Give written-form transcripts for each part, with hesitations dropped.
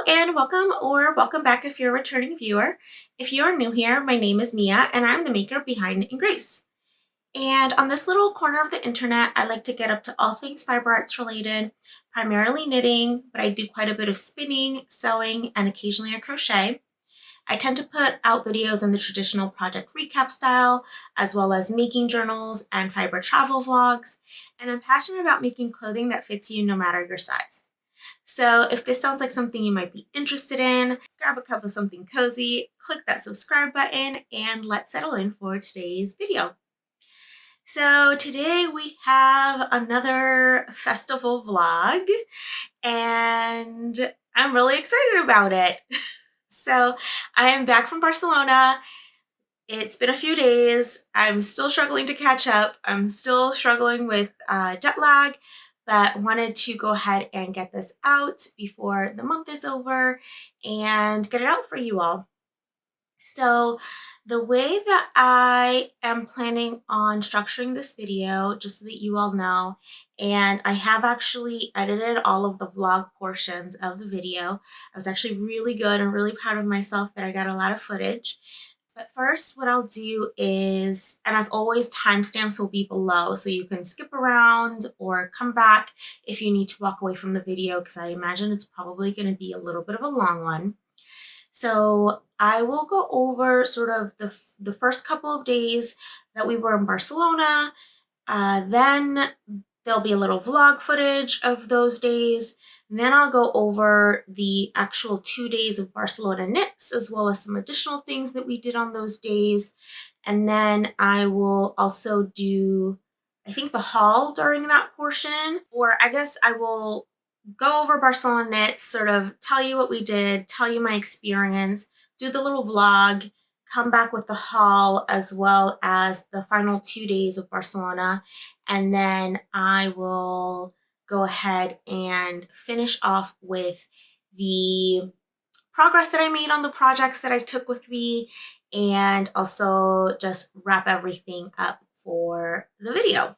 and welcome or welcome back if you're a returning viewer. If you're new here, my name is Mia and I'm the maker behind KnitandGrace. And on this little corner of the internet, I like to get up to all things fiber arts related, primarily knitting, but I do quite a bit of spinning, sewing, and occasionally a crochet. I tend to put out videos in the traditional project recap style, as well as making journals and fiber travel vlogs, and I'm passionate about making clothing that fits you no matter your size. So if this sounds like something you might be interested in, grab a cup of something cozy, click that subscribe button, and let's settle in for today's video. So today we have another festival vlog, and I'm really excited about it. So I am back from Barcelona. It's been a few days. I'm still struggling to catch up. I'm still struggling with jet lag, but wanted to go ahead and get this out before the month is over and get it out for you all. So the way that I am planning on structuring this video, just so that you all know, and I have actually edited all of the vlog portions of the video. I was actually really good and really proud of myself that I got a lot of footage. But first, what I'll do is, and as always, timestamps will be below, so you can skip around or come back if you need to walk away from the video, because I imagine it's probably going to be a little bit of a long one. So I will go over sort of the first couple of days that we were in Barcelona. Then there'll be a little vlog footage of those days. And then I'll go over the actual 2 days of Barcelona Knits, as well as some additional things that we did on those days. And then I will also do, I think, the haul during that portion, or I guess I will go over Barcelona Knits, sort of tell you what we did, tell you my experience, do the little vlog, come back with the haul, as well as the final 2 days of Barcelona. And then I will go ahead and finish off with the progress that I made on the projects that I took with me, and also just wrap everything up for the video.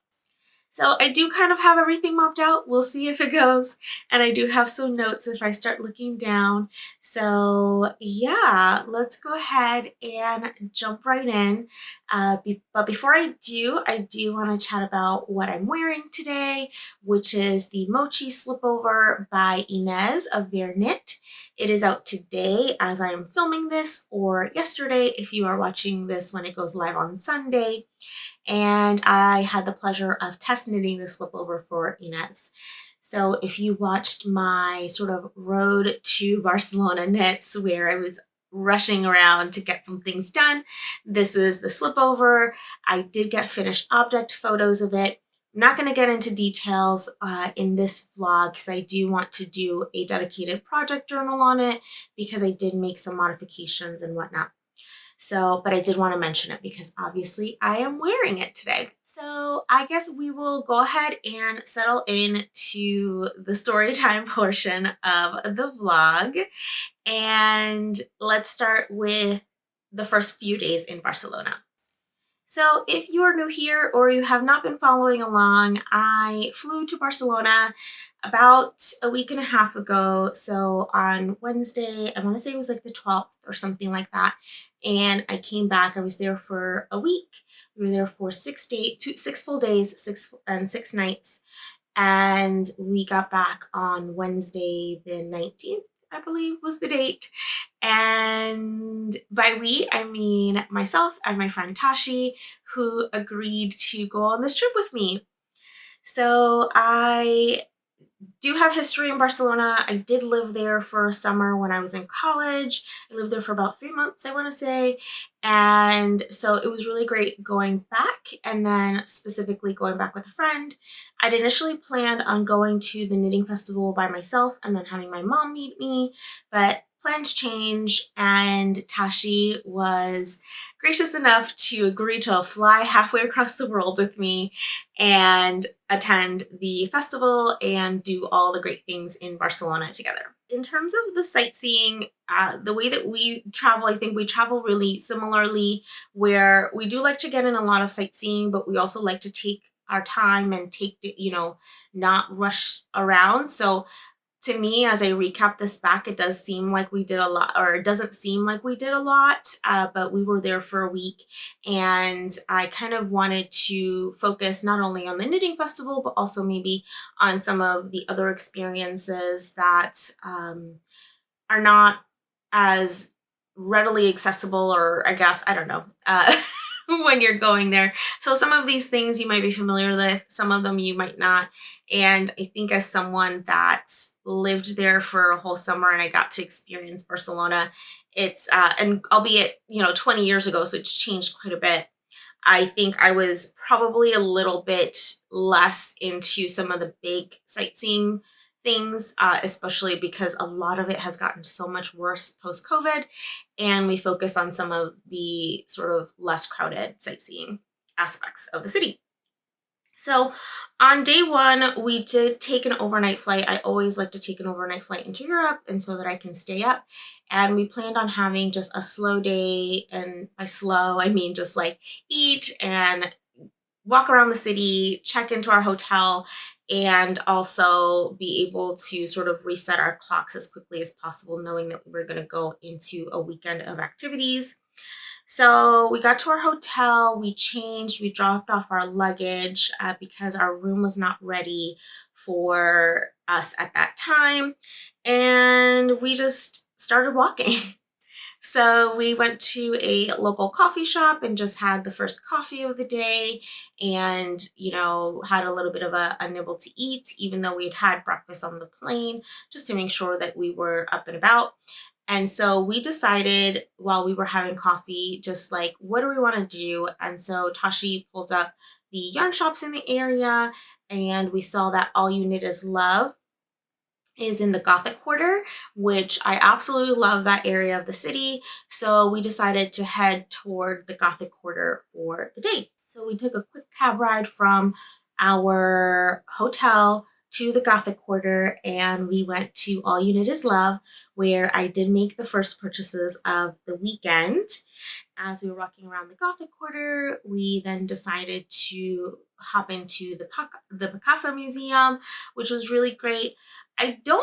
So I do kind of have everything mapped out. We'll see if it goes. And I do have some notes if I start looking down. So yeah, let's go ahead and jump right in. But before I do want to chat about what I'm wearing today, which is the Mochi Slipover by Inez of Knit. It is out today as I am filming this, or yesterday if you are watching this when it goes live on Sunday. And I had the pleasure of test knitting the slipover for Inez. So if you watched my sort of road to Barcelona knits, where I was rushing around to get some things done, this is the slipover. I did get finished object photos of it. I'm not going to get into details in this vlog, because I do want to do a dedicated project journal on it, because I did make some modifications and whatnot. So, but I did want to mention it because obviously I am wearing it today. So I guess we will go ahead and settle into the story time portion of the vlog. And let's start with the first few days in Barcelona. So if you are new here or you have not been following along, I flew to Barcelona about a week and a half ago. So on Wednesday, I want to say it was like the 12th or something like that. And I came back. I was there for a week. We were there for 6 full days, 6 nights. And we got back on Wednesday the 19th, I believe was the date. And by we, I mean myself and my friend Tashi, who agreed to go on this trip with me. So I do have history in Barcelona. I did live there for a summer when I was in college. I lived there for about 3 months, I want to say. And so it was really great going back, and then specifically going back with a friend. I'd initially planned on going to the knitting festival by myself and then having my mom meet me, but plans change, and Tashi was gracious enough to agree to fly halfway across the world with me and attend the festival and do all the great things in Barcelona together. In terms of the sightseeing, the way that we travel, I think we travel really similarly, where we do like to get in a lot of sightseeing, but we also like to take our time and not rush around. So to me, as I recap this back, it does seem like we did a lot, or it doesn't seem like we did a lot, but we were there for a week, and I kind of wanted to focus not only on the knitting festival, but also maybe on some of the other experiences that are not as readily accessible, or I guess, I don't know, when you're going there. So some of these things you might be familiar with, some of them you might not. And I think as someone that lived there for a whole summer and I got to experience Barcelona, it's, and albeit, 20 years ago, so it's changed quite a bit. I think I was probably a little bit less into some of the big sightseeing things, especially because a lot of it has gotten so much worse post COVID, and we focus on some of the sort of less crowded sightseeing aspects of the city. So on day one, we did take an overnight flight. I always like to take an overnight flight into Europe, and so that I can stay up. And we planned on having just a slow day. And by slow, I mean just like eat and walk around the city, check into our hotel, and also be able to sort of reset our clocks as quickly as possible, knowing that we were going to go into a weekend of activities. So we got to our hotel, we changed, we dropped off our luggage because our room was not ready for us at that time. And we just started walking. So we went to a local coffee shop and just had the first coffee of the day, and, had a little bit of a nibble to eat, even though we had had breakfast on the plane, just to make sure that we were up and about. And so we decided while we were having coffee, just like, what do we want to do? And so Tashi pulled up the yarn shops in the area, and we saw that All You Knit Is Love is in the Gothic Quarter, which I absolutely love that area of the city. So we decided to head toward the Gothic Quarter for the day. So we took a quick cab ride from our hotel to the Gothic Quarter, and we went to All You Knit Is Love, where I did make the first purchases of the weekend. As we were walking around the Gothic Quarter, we then decided to hop into the Picasso Museum, which was really great. I feel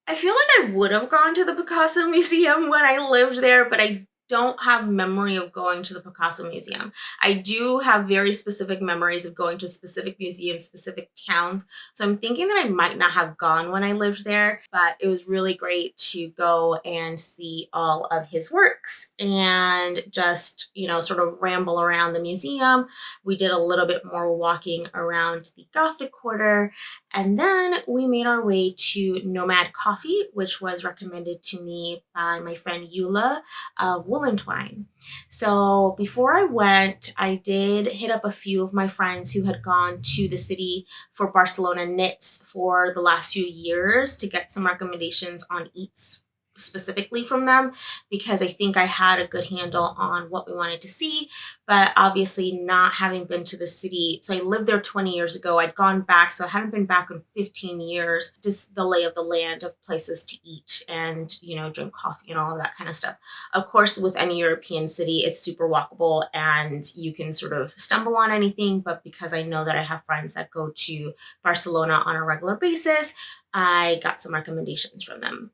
like I would have gone to the Picasso Museum when I lived there, but I don't have memory of going to the Picasso Museum. I do have very specific memories of going to specific museums, specific towns. So I'm thinking that I might not have gone when I lived there, but it was really great to go and see all of his works and just, sort of ramble around the museum. We did a little bit more walking around the Gothic Quarter, and then we made our way to Nomad Coffee, which was recommended to me by my friend Eula of Woolen Twine. So before I went, I did hit up a few of my friends who had gone to the city for Barcelona Knits for the last few years to get some recommendations on eats specifically from them, because I think I had a good handle on what we wanted to see, but obviously not having been to the city. So I lived there 20 years ago. I'd gone back, so I hadn't been back in 15 years. Just the lay of the land of places to eat and, drink coffee and all of that kind of stuff. Of course, with any European city, it's super walkable and you can sort of stumble on anything. But because I know that I have friends that go to Barcelona on a regular basis, I got some recommendations from them.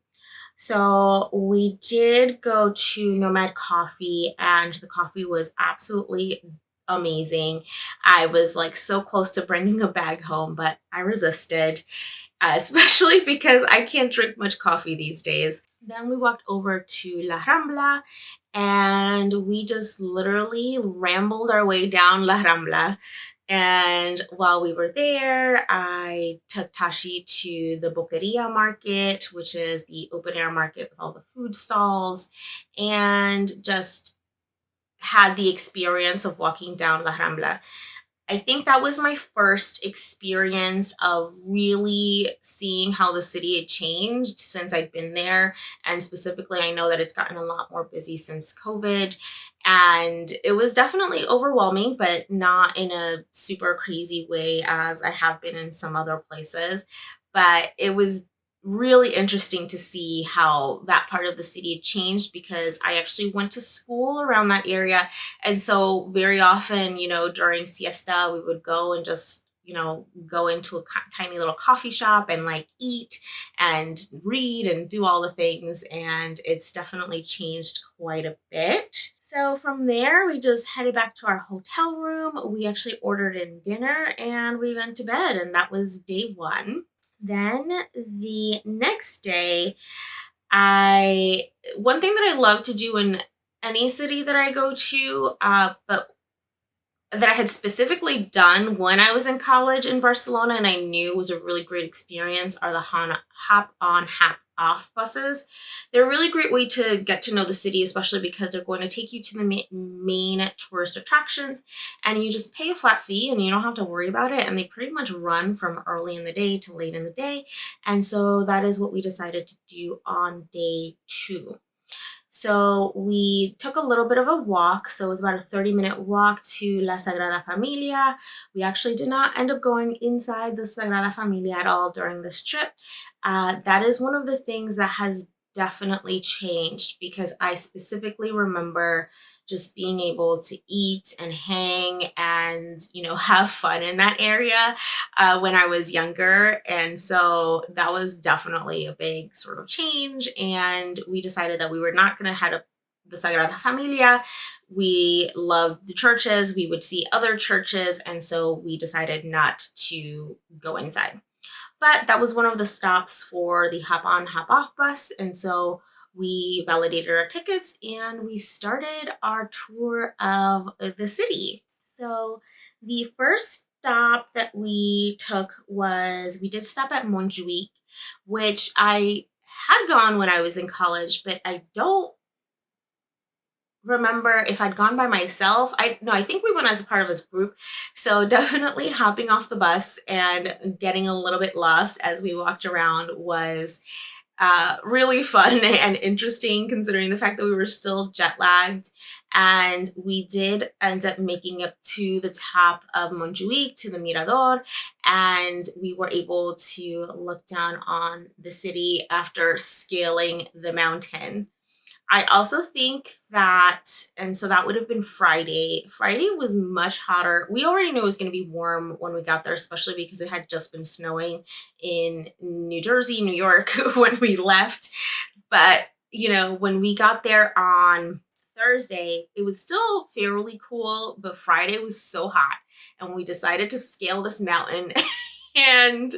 So we did go to Nomad Coffee, and the coffee was absolutely amazing. I was like so close to bringing a bag home, but I resisted, especially because I can't drink much coffee these days. Then we walked over to La Rambla, and we just literally rambled our way down La Rambla. And while we were there, I took Tashi to the Boqueria market, which is the open air market with all the food stalls, and just had the experience of walking down La Rambla. I think that was my first experience of really seeing how the city had changed since I'd been there. And specifically, I know that it's gotten a lot more busy since COVID. And it was definitely overwhelming, but not in a super crazy way as I have been in some other places. But it was really interesting to see how that part of the city had changed, because I actually went to school around that area, and so very often, during siesta, we would go and just go into a tiny little coffee shop and like eat and read and do all the things. And it's definitely changed quite a bit. So from there, we just headed back to our hotel room. We actually ordered in dinner and we went to bed, and that was day one. Then the next day, one thing that I love to do in any city that I go to, but that I had specifically done when I was in college in Barcelona and I knew was a really great experience, are the hop on, hop off buses. They're a really great way to get to know the city, especially because they're going to take you to the main tourist attractions, and you just pay a flat fee and you don't have to worry about it. And they pretty much run from early in the day to late in the day. And so that is what we decided to do on day two. So we took a little bit of a walk. So it was about a 30-minute walk to La Sagrada Familia. We actually did not end up going inside the Sagrada Familia at all during this trip. That is one of the things that has definitely changed, because I specifically remember just being able to eat and hang and, have fun in that area when I was younger. And so that was definitely a big sort of change. And we decided that we were not going to head up the Sagrada Familia. We loved the churches. We would see other churches. And so we decided not to go inside. But that was one of the stops for the hop on, hop off bus. And so we validated our tickets and we started our tour of the city. So the first stop that we took was, we did stop at Montjuic, which I had gone when I was in college, but I don't remember if I'd gone by myself. I think we went as a part of this group. So definitely hopping off the bus and getting a little bit lost as we walked around was really fun and interesting, considering the fact that we were still jet lagged. And we did end up making it to the top of Montjuic, to the Mirador, and we were able to look down on the city after scaling the mountain. I also think that, and so that would have been Friday. Friday was much hotter. We already knew it was going to be warm when we got there, especially because it had just been snowing in New Jersey, New York when we left. But, when we got there on Thursday, it was still fairly cool, but Friday was so hot. And we decided to scale this mountain and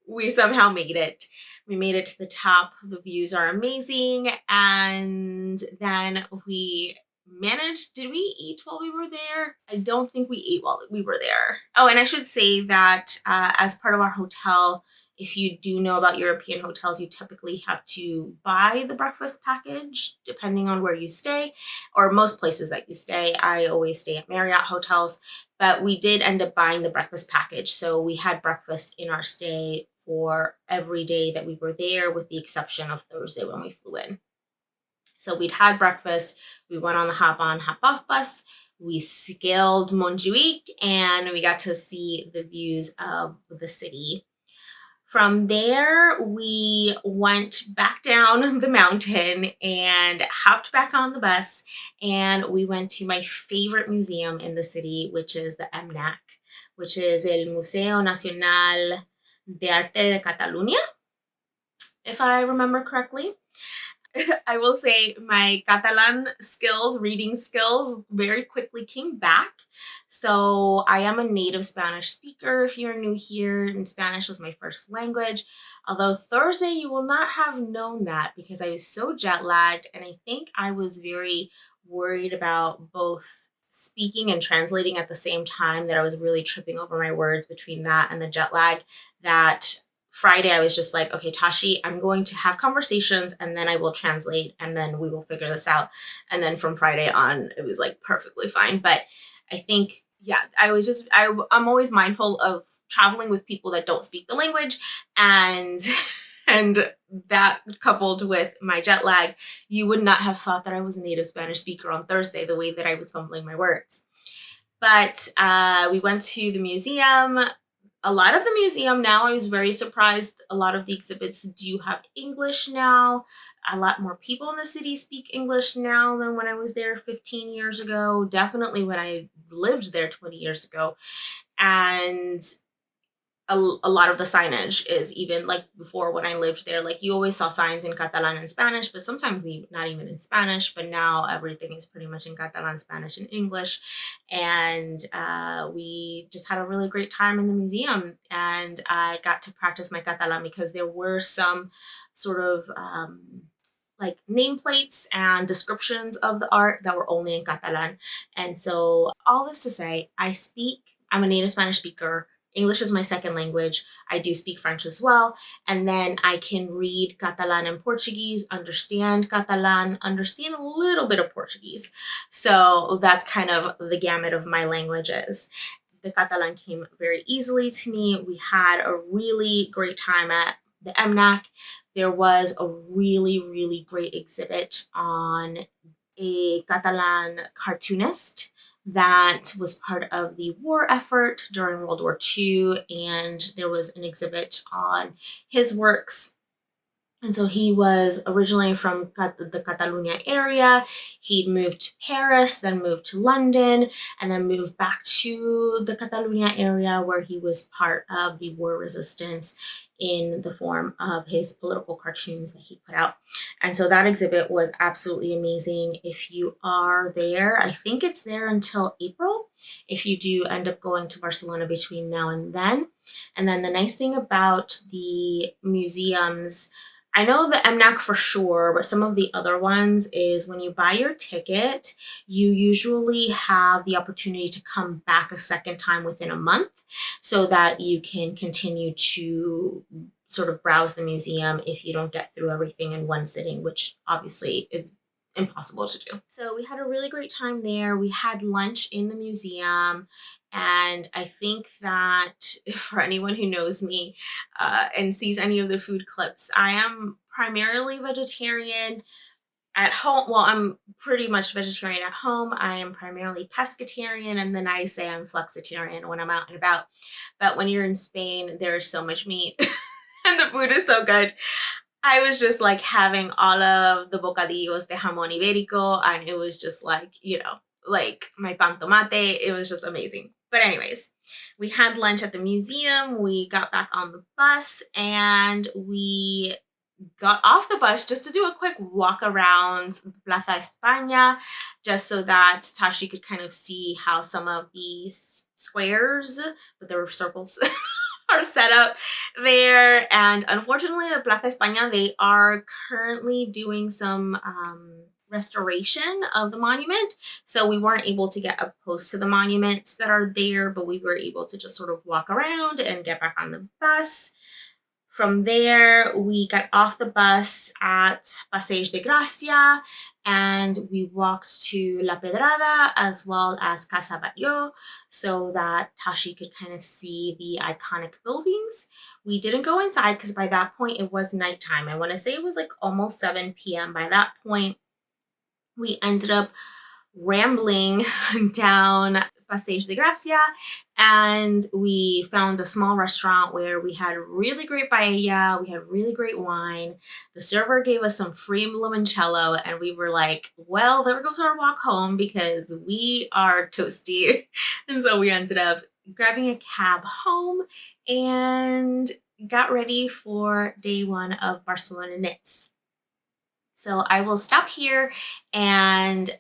we somehow made it. We made it to the top. The views are amazing. And then we managed, did we eat while we were there? I don't think we ate while we were there. Oh, and I should say that as part of our hotel, if you do know about European hotels, you typically have to buy the breakfast package depending on where you stay, or most places that you stay. I always stay at Marriott hotels, but we did end up buying the breakfast package. So we had breakfast in our stay for every day that we were there, with the exception of Thursday when we flew in. So we'd had breakfast, we went on the hop on, hop off bus, we scaled Montjuic, and we got to see the views of the city. From there, we went back down the mountain and hopped back on the bus, and we went to my favorite museum in the city, which is the MNAC, which is el Museo Nacional de Arte de Catalunya, if I remember correctly. I will say my Catalan skills, reading skills, very quickly came back. So I am a native Spanish speaker. If you're new here, and Spanish was my first language. Although Thursday, you will not have known that because I was so jet lagged, and I think I was very worried about both speaking and translating at the same time, that I was really tripping over my words between that and the jet lag, that Friday, I was just like, okay, Tashi, I'm going to have conversations and then I will translate and then we will figure this out. And then from Friday on, it was like perfectly fine. But I think, yeah, I'm always mindful of traveling with people that don't speak the language, and and that coupled with my jet lag, you would not have thought that I was a native Spanish speaker on Thursday, the way that I was fumbling my words. But we went to the museum. A lot of the museum now, I was very surprised. A lot of the exhibits do have English now. A lot more people in the city speak English now than when I was there 15 years ago. Definitely when I lived there 20 years ago. And a lot of the signage is even like before when I lived there, like you always saw signs in Catalan and Spanish, but sometimes not even in Spanish. But now everything is pretty much in Catalan, Spanish, and English. And we just had a really great time in the museum. And I got to practice my Catalan because there were some sort of like nameplates and descriptions of the art that were only in Catalan. And so all this to say, I'm a native Spanish speaker. English is my second language. I do speak French as well. And then I can read Catalan and Portuguese, understand Catalan, understand a little bit of Portuguese. So that's kind of the gamut of my languages. The Catalan came very easily to me. We had a really great time at the MNAC. There was a really, really great exhibit on a Catalan cartoonist that was part of the war effort during World War II, and there was an exhibit on his works. And so he was originally from the Catalonia area. He'd moved to Paris, then moved to London, and then moved back to the Catalonia area where he was part of the war resistance in the form of his political cartoons that he put out. And so that exhibit was absolutely amazing. If you are there, I think it's there until April, if you do end up going to Barcelona between now and then. And then the nice thing about the museums, I know the MNAC for sure, but some of the other ones is when you buy your ticket, you usually have the opportunity to come back a second time within a month so that you can continue to sort of browse the museum if you don't get through everything in one sitting, which obviously is impossible to do. So we had a really great time there. We had lunch in the museum. And I think that for anyone who knows me and sees any of the food clips, I am primarily vegetarian at home. Well, I'm pretty much vegetarian at home. I am primarily pescatarian, and then I say I'm flexitarian when I'm out and about. But when you're in Spain, there's so much meat and the food is so good. I was just like having all of the bocadillos de jamón ibérico, and it was just like, like my pan tomate. It was just amazing. But anyways, we had lunch at the museum. We got back on the bus and we got off the bus just to do a quick walk around Plaza España, just so that Tashi could kind of see how some of these squares, but there were circles, are set up there. And unfortunately, the Plaza España, they are currently doing some restoration of the monument. So we weren't able to get up close to the monuments that are there, but we were able to just sort of walk around and get back on the bus. From there, we got off the bus at Passeig de Gracia and we walked to La Pedrada as well as Casa Batlló so that Tashi could kind of see the iconic buildings. We didn't go inside because by that point it was nighttime. I want to say it was like almost 7 p.m. By that point, we ended up rambling down Passeig de Gracia and we found a small restaurant where we had really great paella, we had really great wine. The server gave us some free limoncello and we were like, well, there goes our walk home because we are toasty. And so we ended up grabbing a cab home and got ready for day one of Barcelona Knits. So I will stop here and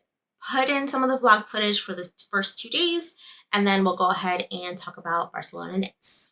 put in some of the vlog footage for the first 2 days, and then we'll go ahead and talk about Barcelona Knits.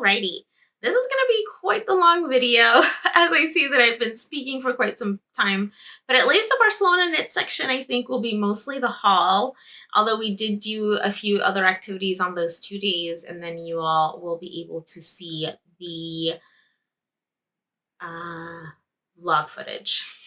Alrighty, this is going to be quite the long video as I see that I've been speaking for quite some time, but at least the Barcelona knit section I think will be mostly the haul, although we did do a few other activities on those 2 days, and then you all will be able to see the vlog footage.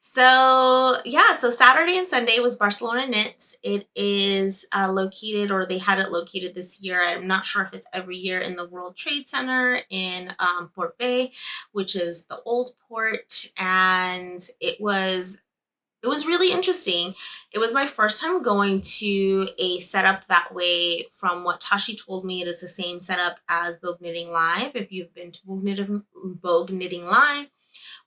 So yeah, so Saturday and Sunday was Barcelona Knits. It is located, or they had it located this year, I'm not sure if it's every year, in the World Trade Center in Port Bay, which is the old port, and it was really interesting. It was my first time going to a setup that way. From what Tashi told me, it is the same setup as Vogue Knitting Live. If you've been to Vogue Knitting Live,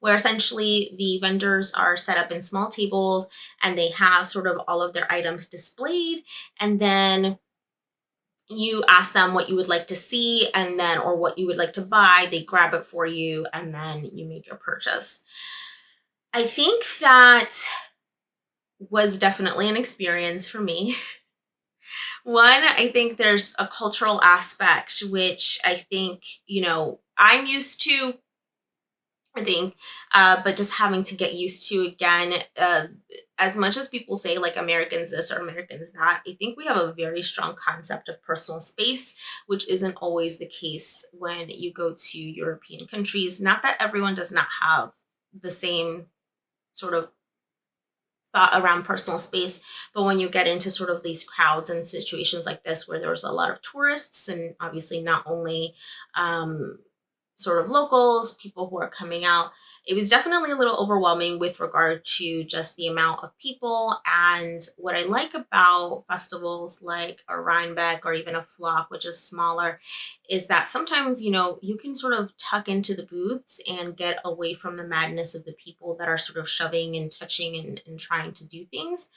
where essentially the vendors are set up in small tables and they have sort of all of their items displayed, and then you ask them what you would like to see, and then, or what you would like to buy, they grab it for you, and then you make your purchase. I think that was definitely an experience for me. One, I think there's a cultural aspect, which I think, I'm used to, I think, but just having to get used to again, as much as people say like Americans this or Americans that, I think we have a very strong concept of personal space, which isn't always the case when you go to European countries. Not that everyone does not have the same sort of thought around personal space, but when you get into sort of these crowds and situations like this where there's a lot of tourists, and obviously not only sort of locals, people who are coming out, it was definitely a little overwhelming with regard to just the amount of people. And what I like about festivals like a Rhinebeck or even a Flock, which is smaller, is that sometimes, you can sort of tuck into the booths and get away from the madness of the people that are sort of shoving and touching and trying to do things.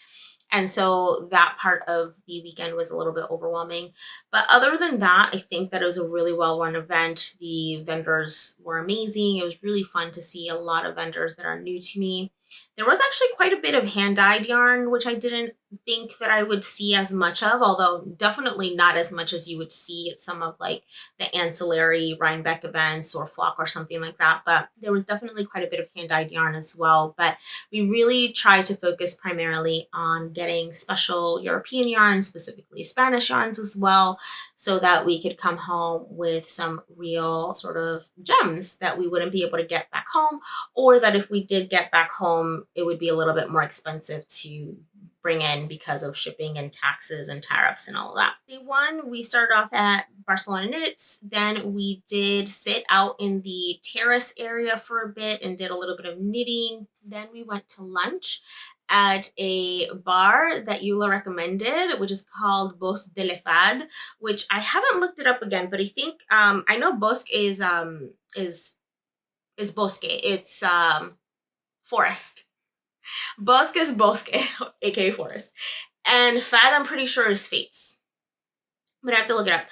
And so that part of the weekend was a little bit overwhelming. But other than that, I think that it was a really well-run event. The vendors were amazing. It was really fun to see a lot of vendors that are new to me. There was actually quite a bit of hand-dyed yarn, which I didn't think that I would see as much of, although definitely not as much as you would see at some of like the ancillary Rhinebeck events or Flock or something like that. But there was definitely quite a bit of hand-dyed yarn as well. But we really try to focus primarily on getting special European yarns, specifically Spanish yarns as well, so that we could come home with some real sort of gems that we wouldn't be able to get back home, or that if we did get back home, it would be a little bit more expensive to bring in because of shipping and taxes and tariffs and all of that. Day one, we started off at Barcelona Knits. Then we did sit out in the terrace area for a bit and did a little bit of knitting. Then we went to lunch at a bar that Eula recommended, which is called Bosque de l'Efad, which I haven't looked it up again, but I think I know Bosque is bosque. It's forest. Bosque is bosque, aka forest. And Fad, I'm pretty sure, is Fates. But I have to look it up.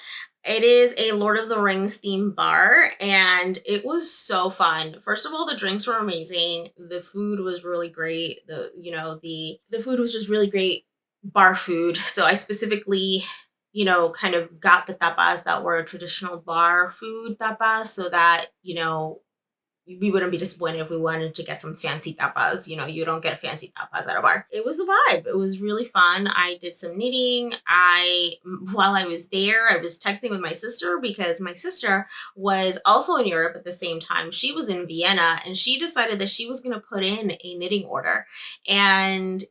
It is a Lord of the Rings themed bar, and it was so fun. First of all, the drinks were amazing. The food was really great. The food was just really great bar food. So I specifically, kind of got the tapas that were traditional bar food tapas, so that, we wouldn't be disappointed if we wanted to get some fancy tapas. You don't get fancy tapas at a bar. It was a vibe. It was really fun. I did some knitting. While I was there, I was texting with my sister because my sister was also in Europe at the same time. She was in Vienna, and she decided that she was going to put in a knitting order. And,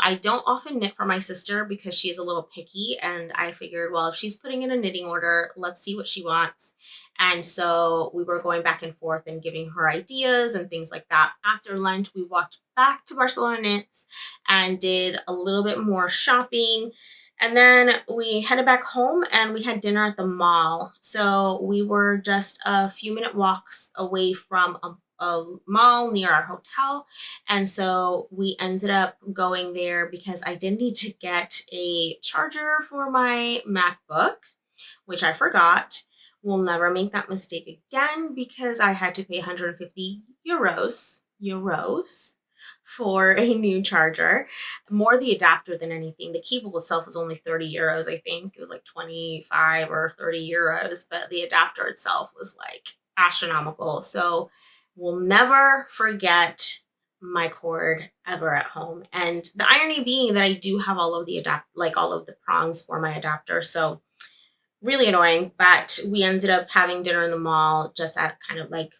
I don't often knit for my sister because she is a little picky. And I figured, well, if she's putting in a knitting order, let's see what she wants. And so we were going back and forth and giving her ideas and things like that. After lunch, we walked back to Barcelona Knits and did a little bit more shopping. And then we headed back home and we had dinner at the mall. So we were just a few minute walks away from a mall near our hotel. And so we ended up going there because I did need to get a charger for my MacBook, which I forgot. We'll never make that mistake again because I had to pay 150 euros for a new charger. More the adapter than anything. The cable itself was only 30 euros, I think. It was like 25 or 30 euros, but the adapter itself was like astronomical. So we'll never forget my cord ever at home. And the irony being that I do have all of the all of the prongs for my adapter. So really annoying, but we ended up having dinner in the mall just at kind of like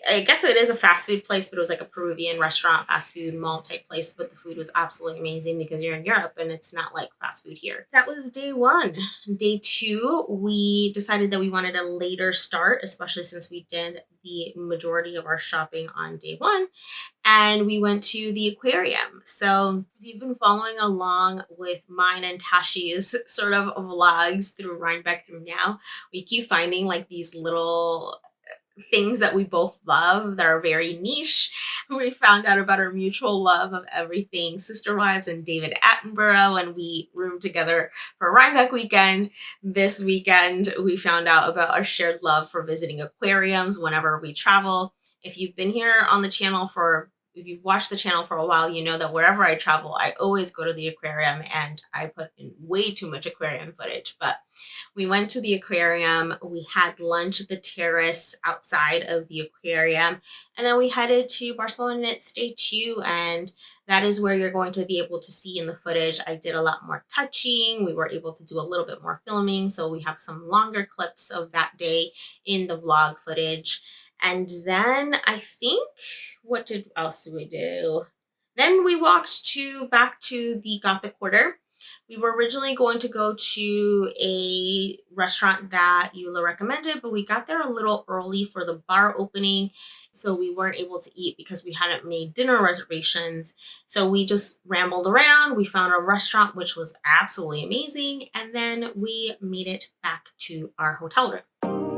I guess it is a fast food place, but it was like a Peruvian restaurant, fast food mall type place. But the food was absolutely amazing because you're in Europe and it's not like fast food here. That was day one. Day two, we decided that we wanted a later start, especially since we did the majority of our shopping on day one. And we went to the aquarium. So if you've been following along with mine and Tashi's sort of vlogs through Rhinebeck through now, we keep finding like these little things that we both love that are very niche. We found out about our mutual love of everything Sister Wives and David Attenborough when we roomed together for Rhinebeck weekend. This weekend, we found out about our shared love for visiting aquariums whenever we travel. If you've been here on the channel if you've watched the channel for a while, you know that wherever I travel, I always go to the aquarium and I put in way too much aquarium footage. But we went to the aquarium, we had lunch at the terrace outside of the aquarium, and then we headed to Barcelona Knits Day 2, and that is where you're going to be able to see in the footage. I did a lot more touching. We were able to do a little bit more filming, so we have some longer clips of that day in the vlog footage. And then I think, what else did we do? Then we walked back to the Gothic Quarter. We were originally going to go to a restaurant that Eula recommended, but we got there a little early for the bar opening, so we weren't able to eat because we hadn't made dinner reservations. So we just rambled around. We found a restaurant which was absolutely amazing, and then we made it back to our hotel room.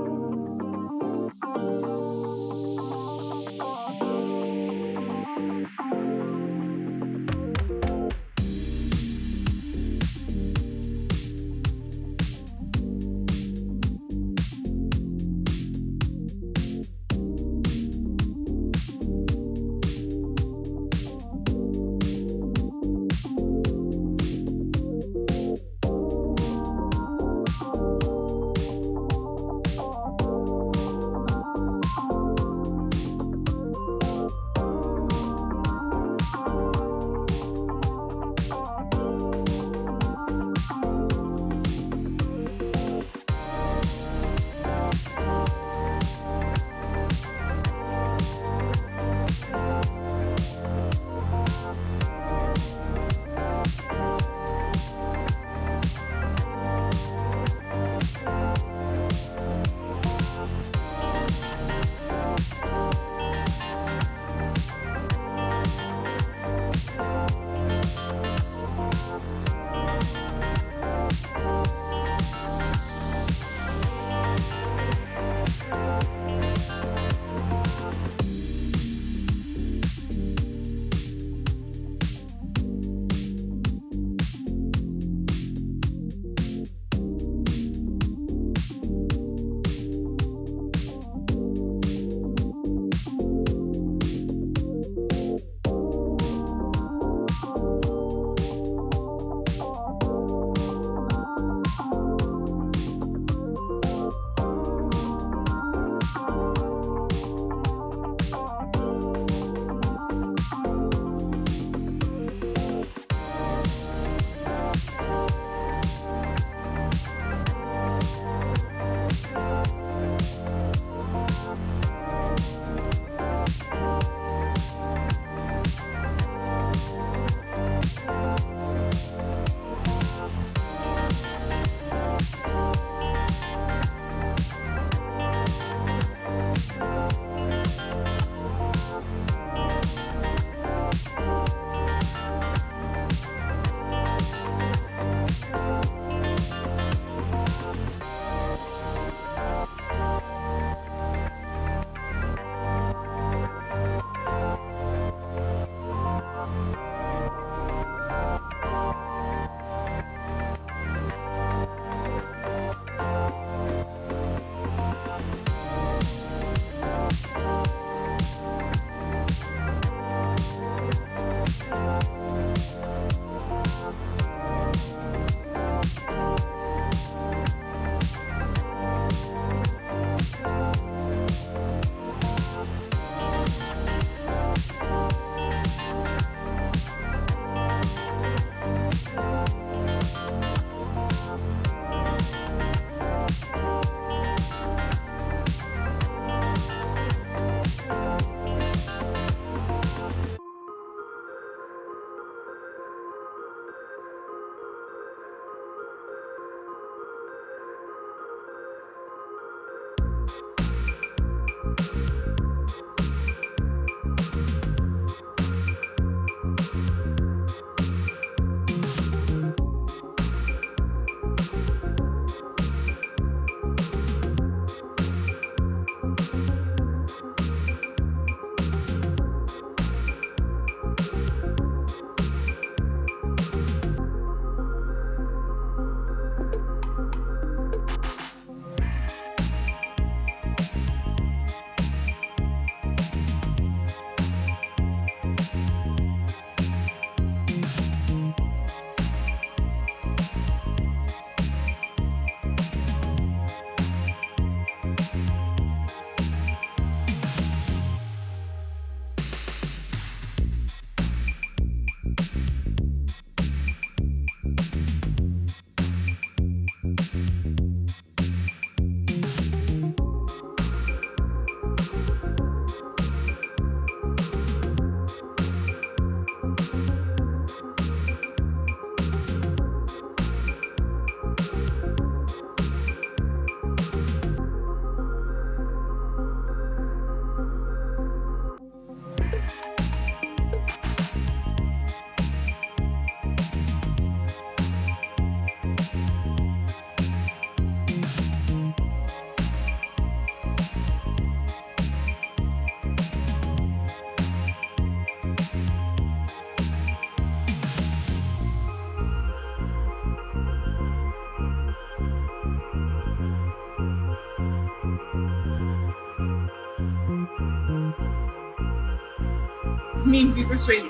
Means these are crazy.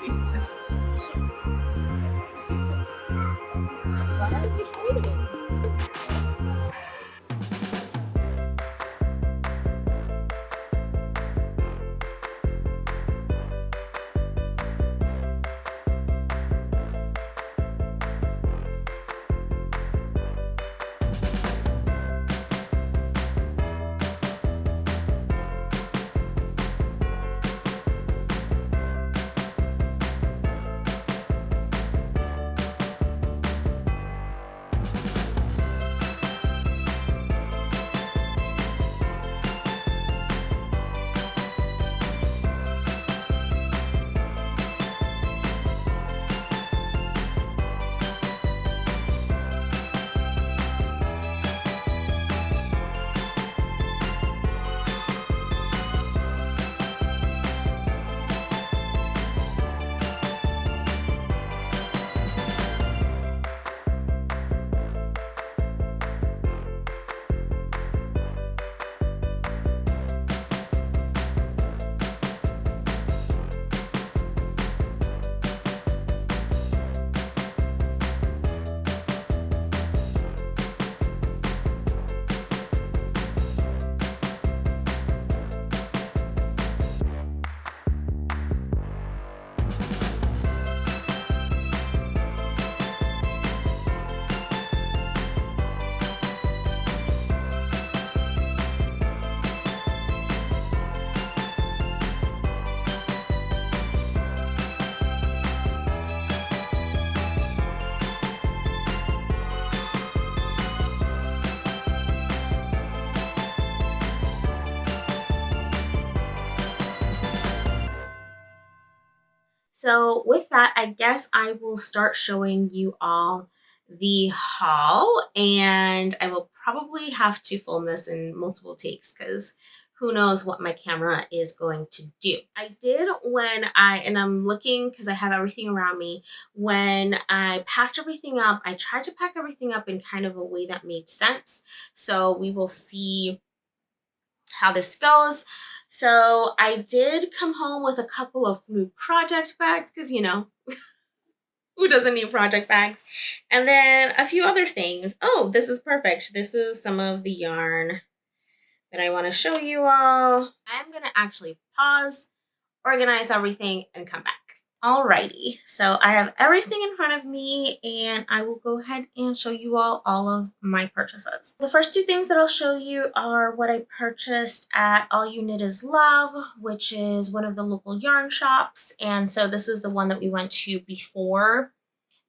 Why are you fighting? So with that, I guess I will start showing you all the haul, and I will probably have to film this in multiple takes because who knows what my camera is going to do. I did and I'm looking because I have everything around me. When I packed everything up, I tried to pack everything up in kind of a way that made sense. So we will see how this goes. So I did come home with a couple of new project bags because, you know, who doesn't need project bags? And then a few other things. Oh, this is perfect. This is some of the yarn that I want to show you all. I'm going to actually pause, organize everything, and come back. Alrighty, so I have everything in front of me and I will go ahead and show you all of my purchases. The first two things that I'll show you are what I purchased at All You Knit Is Love, which is one of the local yarn shops. And so this is the one that we went to before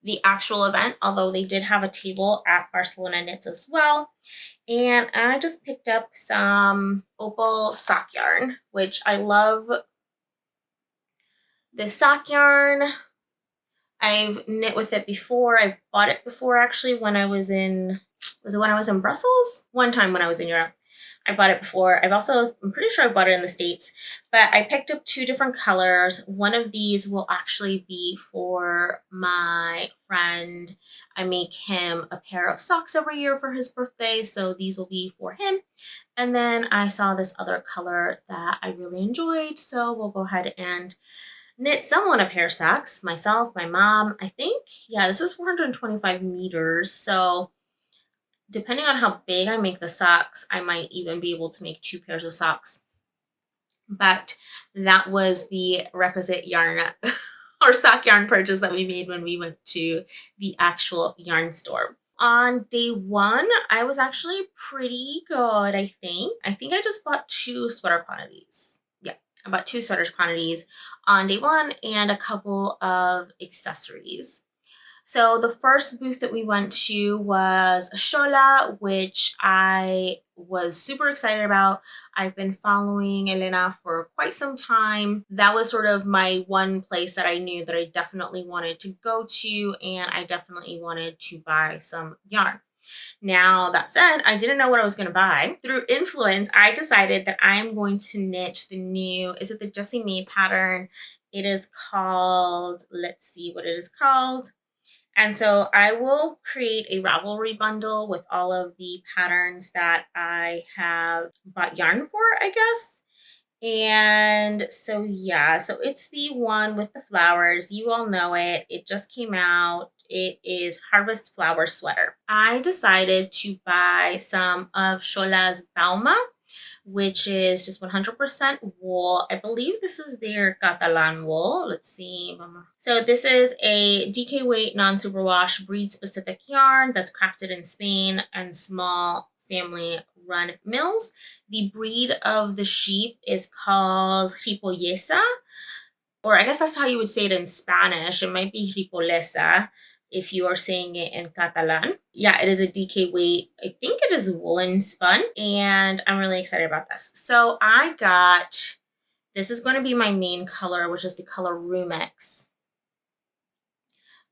the actual event, although they did have a table at Barcelona Knits as well. And I just picked up some opal sock yarn, which I love this sock yarn. I've knit with it before. I bought it before actually when I was in, was it when I was in Brussels? One time when I was in Europe. I bought it before. I'm pretty sure I bought it in the States, but I picked up 2 different colors. One of these will actually be for my friend. I make him a pair of socks every year for his birthday, so these will be for him. And then I saw this other color that I really enjoyed, so we'll go ahead and knit someone a pair of socks. Myself, my mom, I think. Yeah, this is 425 meters, so depending on how big I make the socks, I might even be able to make 2 pairs of socks. But that was the requisite yarn or sock yarn purchase that we made when we went to the actual yarn store. On day 1, I was actually pretty good, I think. I think I just bought 2 sweater quantities. Yeah, I bought 2 sweater quantities on day 1 and a couple of accessories. So the first booth that we went to was Shola, which I was super excited about. I've been following Elena for quite some time. That was sort of my one place that I knew that I definitely wanted to go to, and I definitely wanted to buy some yarn. Now, that said, I didn't know what I was going to buy. Through influence, I decided that I am going to knit the new, is it the Jessie May pattern? It is called, let's see what it is called. And so I will create a Ravelry bundle with all of the patterns that I have bought yarn for, I guess. And so, yeah, so it's the one with the flowers. You all know it. It just came out. It is Harvest Flower Sweater. I decided to buy some of Shola's Bauma, which is just 100% wool. I believe this is their Catalan wool. Let's see. So this is a DK weight non-superwash breed specific yarn that's crafted in Spain and small family run mills. The breed of the sheep is called Ripollesa, or I guess that's how you would say it in Spanish. It might be Ripolesa if you are saying it in Catalan. Yeah, it is a DK weight. I think it is woolen spun, and I'm really excited about this. So I got, this is going to be my main color, which is the color Rumex,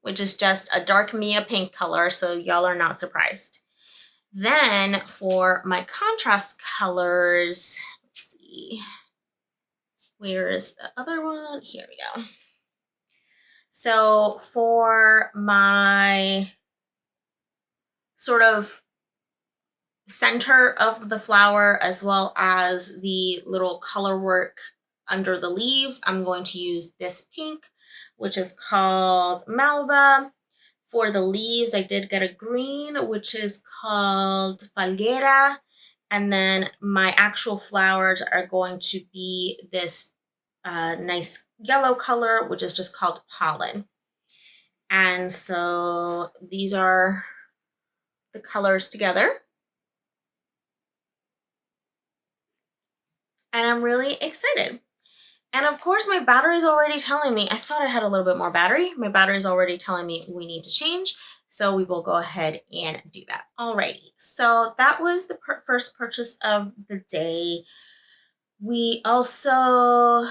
which is just a dark Mia pink color, so y'all are not surprised. Then for my contrast colors, let's see, where is the other one? Here we go. So for my sort of center of the flower, as well as the little color work under the leaves, I'm going to use this pink, which is called Malva. For the leaves, I did get a green, which is called Falguera. And then my actual flowers are going to be this nice yellow color, which is just called Pollen. And so these are the colors together. And I'm really excited. And of course, my battery is already telling me, I thought I had a little bit more battery. My battery is already telling me we need to change. So we will go ahead and do that. Alrighty, so that was the first purchase of the day. We also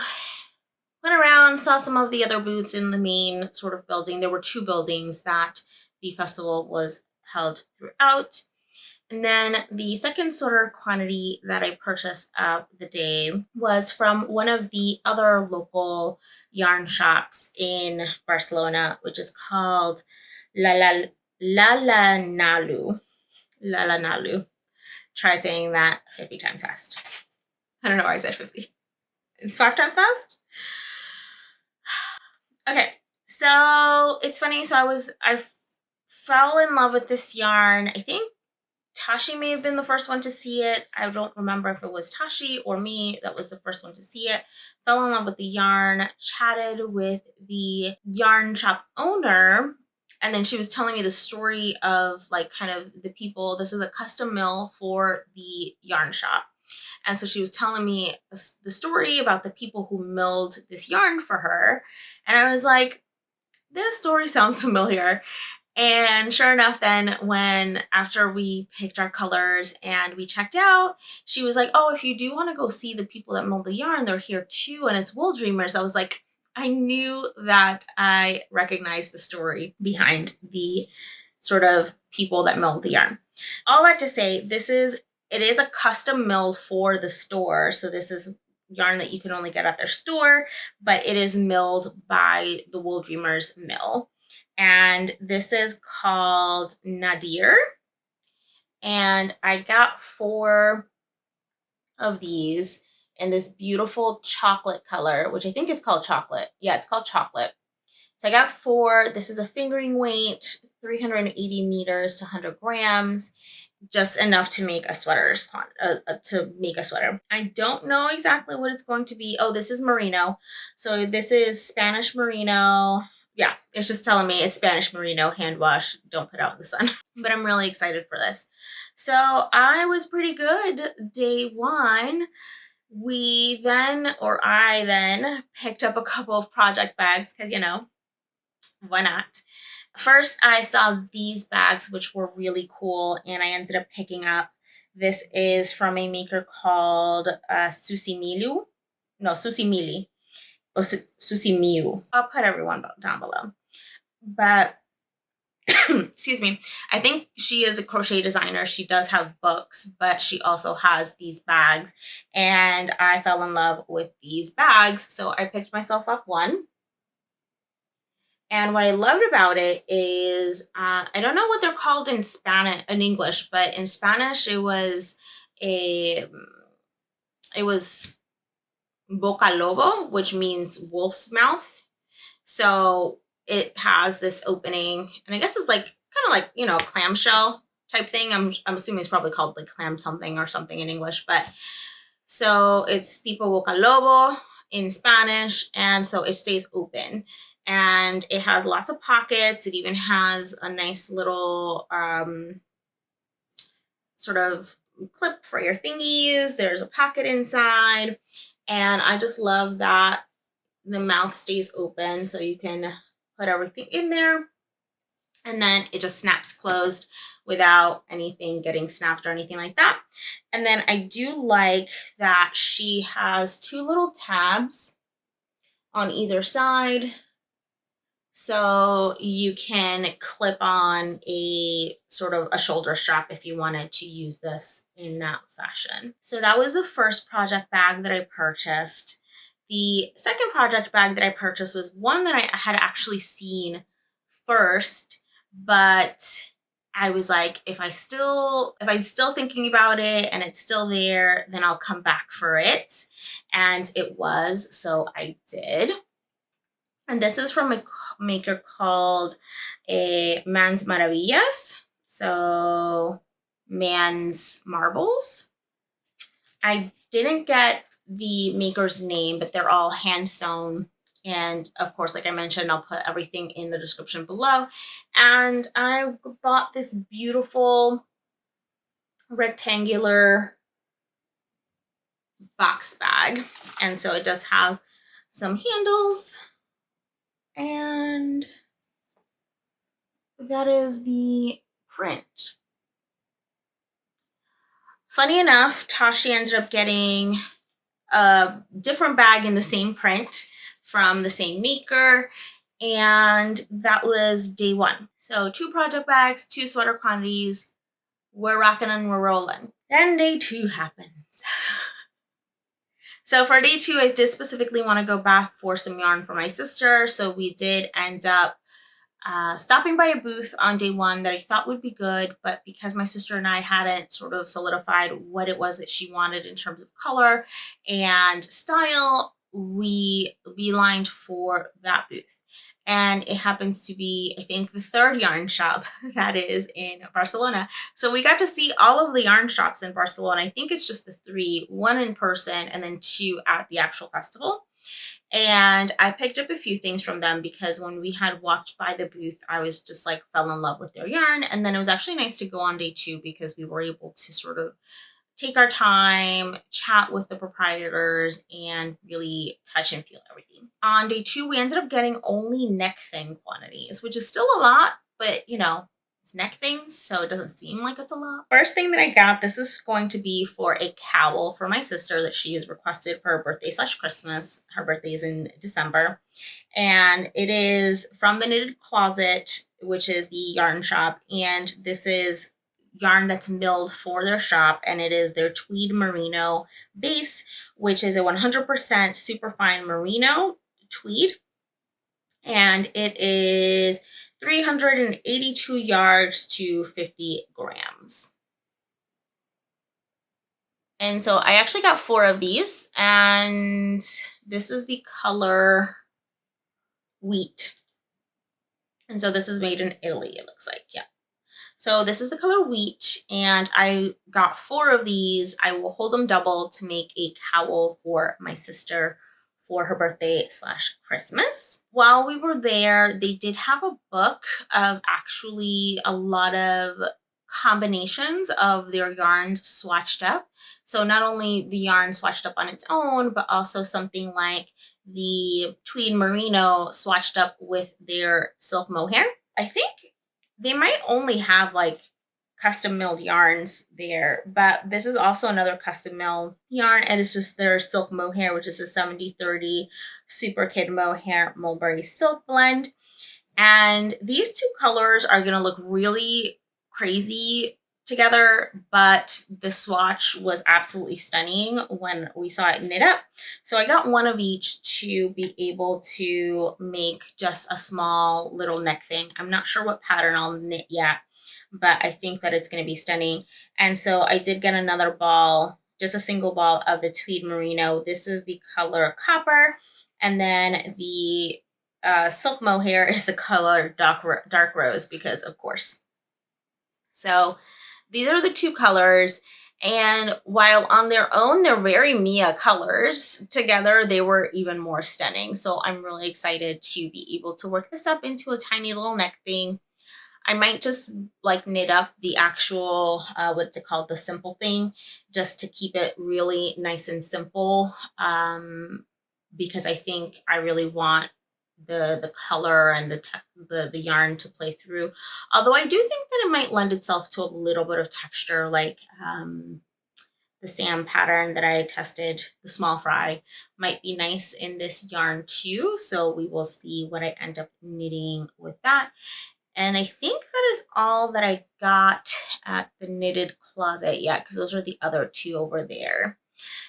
went around, saw some of the other booths in the main sort of building. There were 2 buildings that the festival was held throughout. And then the second sort of quantity that I purchased of the day was from one of the other local yarn shops in Barcelona, which is called Lala Nalu. Lala Nalu. Try saying that 50 times fast. I don't know why I said 50. It's 5 times fast? Okay, so it's funny. So I fell in love with this yarn. I think Tashi may have been the first one to see it. I don't remember if it was Tashi or me that was the first one to see it. Fell in love with the yarn, chatted with the yarn shop owner, and then she was telling me the story of like kind of the people. This is a custom mill for the yarn shop. And so she was telling me the story about the people who milled this yarn for her. And I was like, this story sounds familiar. And sure enough, then when after we picked our colors and we checked out, she was like, oh, if you do want to go see the people that mold the yarn, they're here too. And it's Wool Dreamers. I was like, I knew that I recognized the story behind the sort of people that milled the yarn. All that to say, it is a custom milled for the store. So this is yarn that you can only get at their store, but it is milled by the Wool Dreamers mill. And this is called Nadir. And I got 4 of these in this beautiful chocolate color, which I think is called chocolate. Yeah, it's called chocolate. So I got 4. This is a fingering weight, 380 meters to 100 grams, just enough to make a sweater. I don't know exactly what it's going to be. Oh, this is merino. So this is Spanish merino. Yeah, it's just telling me it's Spanish merino, hand wash, don't put out in the sun. But I'm really excited for this. So I was pretty good day 1. I then picked up a couple of project bags because, why not? First, I saw these bags, which were really cool, and I ended up picking up. This is from a maker called Susimili. No, Susimili. Or Susimiu. I'll put everyone down below. But, excuse me, I think she is a crochet designer. She does have books, but she also has these bags. And I fell in love with these bags, so I picked myself up one. And what I loved about it is, I don't know what they're called in English, but in Spanish it was boca lobo, which means wolf's mouth. So it has this opening, and I guess it's like kind of like, a clamshell type thing. I'm assuming it's probably called like clam something or something in English, but so it's tipo boca lobo in Spanish, and so it stays open. And it has lots of pockets. It even has a nice little sort of clip for your thingies. There's a pocket inside. And I just love that the mouth stays open so you can put everything in there. And then it just snaps closed without anything getting snapped or anything like that. And then I do like that she has 2 little tabs on either side. So you can clip on a sort of a shoulder strap if you wanted to use this in that fashion. So that was the first project bag that I purchased. The second project bag that I purchased was one that I had actually seen first, but I was like, if I'm still thinking about it and it's still there, then I'll come back for it. And it was, so I did. And this is from a maker called Man's Maravillas. So Man's Marvels. I didn't get the maker's name, but they're all hand sewn. And of course, like I mentioned, I'll put everything in the description below. And I bought this beautiful rectangular box bag. And so it does have some handles. And that is the print. Funny enough, Tashi ended up getting a different bag in the same print from the same maker, and that was day 1. So 2 project bags, 2 sweater quantities. We're rocking and we're rolling. Then day 2 happens. So for day 2, I did specifically want to go back for some yarn for my sister. So we did end up stopping by a booth on day 1 that I thought would be good, but because my sister and I hadn't sort of solidified what it was that she wanted in terms of color and style, we beelined for that booth. And it happens to be, I think, the 3rd yarn shop that is in Barcelona. So we got to see all of the yarn shops in Barcelona. I think it's just the 3, 1 in person and then 2 at the actual festival. And I picked up a few things from them because when we had walked by the booth, I was just like fell in love with their yarn. And then it was actually nice to go on day 2 because we were able to sort of take our time, chat with the proprietors, and really touch and feel everything. On day 2, we ended up getting only neck thing quantities, which is still a lot, but you know, it's neck things, so it doesn't seem like it's a lot. First thing that I got, this is going to be for a cowl for my sister that she has requested for her birthday / Christmas. Her birthday is in December. And it is from the Knitted Closet, which is the yarn shop. And this is yarn that's milled for their shop, and it is their tweed merino base, which is a 100% superfine merino tweed. And it is 382 yards to 50 grams. And so I actually got 4 of these, and this is the color wheat. And so this is made in Italy, it looks like. Yeah. So this is the color wheat, and I got 4 of these. I will hold them double to make a cowl for my sister for her birthday / Christmas. While we were there, they did have a book of actually a lot of combinations of their yarns swatched up. So not only the yarn swatched up on its own, but also something like the tweed merino swatched up with their silk mohair. I think they might only have like custom milled yarns there, but this is also another custom milled yarn, and it's just their silk mohair, which is a 70/30 Super Kid Mohair Mulberry Silk blend. And these 2 colors are going to look really crazy together, but the swatch was absolutely stunning when we saw it knit up. So I got 1 of each to be able to make just a small little neck thing. I'm not sure what pattern I'll knit yet, but I think that it's going to be stunning. And so I did get another ball, just a single ball of the tweed merino. This is the color copper, and then the silk mohair is the color dark rose, because of course. So these are the 2 colors, and while on their own they're very Mia colors, together they were even more stunning. So I'm really excited to be able to work this up into a tiny little neck thing. I might just like knit up the actual, what's it called, the simple thing, just to keep it really nice and simple, because I think I really want the color and the yarn to play through. Although I do think that it might lend itself to a little bit of texture, like the Sam pattern that I tested, the small fry, might be nice in this yarn too. So we will see what I end up knitting with that. And I think that is all that I got at the Knitted Closet yet, because those are the other 2 over there.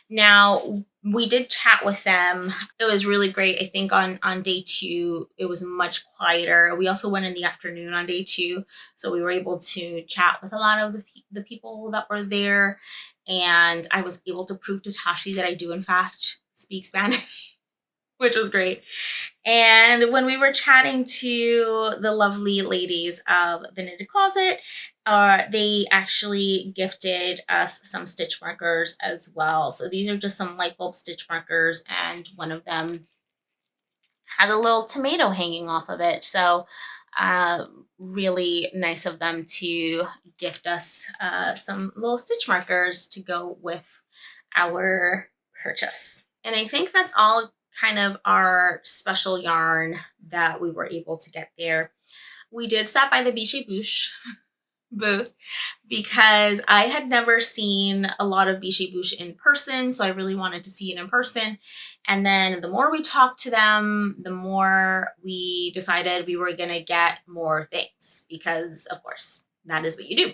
Now, we did chat with them. It was really great. I think on day 2, it was much quieter. We also went in the afternoon on day 2, so we were able to chat with a lot of the people that were there. And I was able to prove to Tashi that I do, in fact, speak Spanish, which was great. And when we were chatting to the lovely ladies of the Knitted Closet, they actually gifted us some stitch markers as well. So these are just some light bulb stitch markers, and one of them has a little tomato hanging off of it. So really nice of them to gift us some little stitch markers to go with our purchase. And I think that's all kind of our special yarn that we were able to get there. We did stop by the Biche Bouche booth because I had never seen a lot of Biche Bouche in person, so I really wanted to see it in person. And then the more we talked to them, the more we decided we were going to get more things, because of course that is what you do.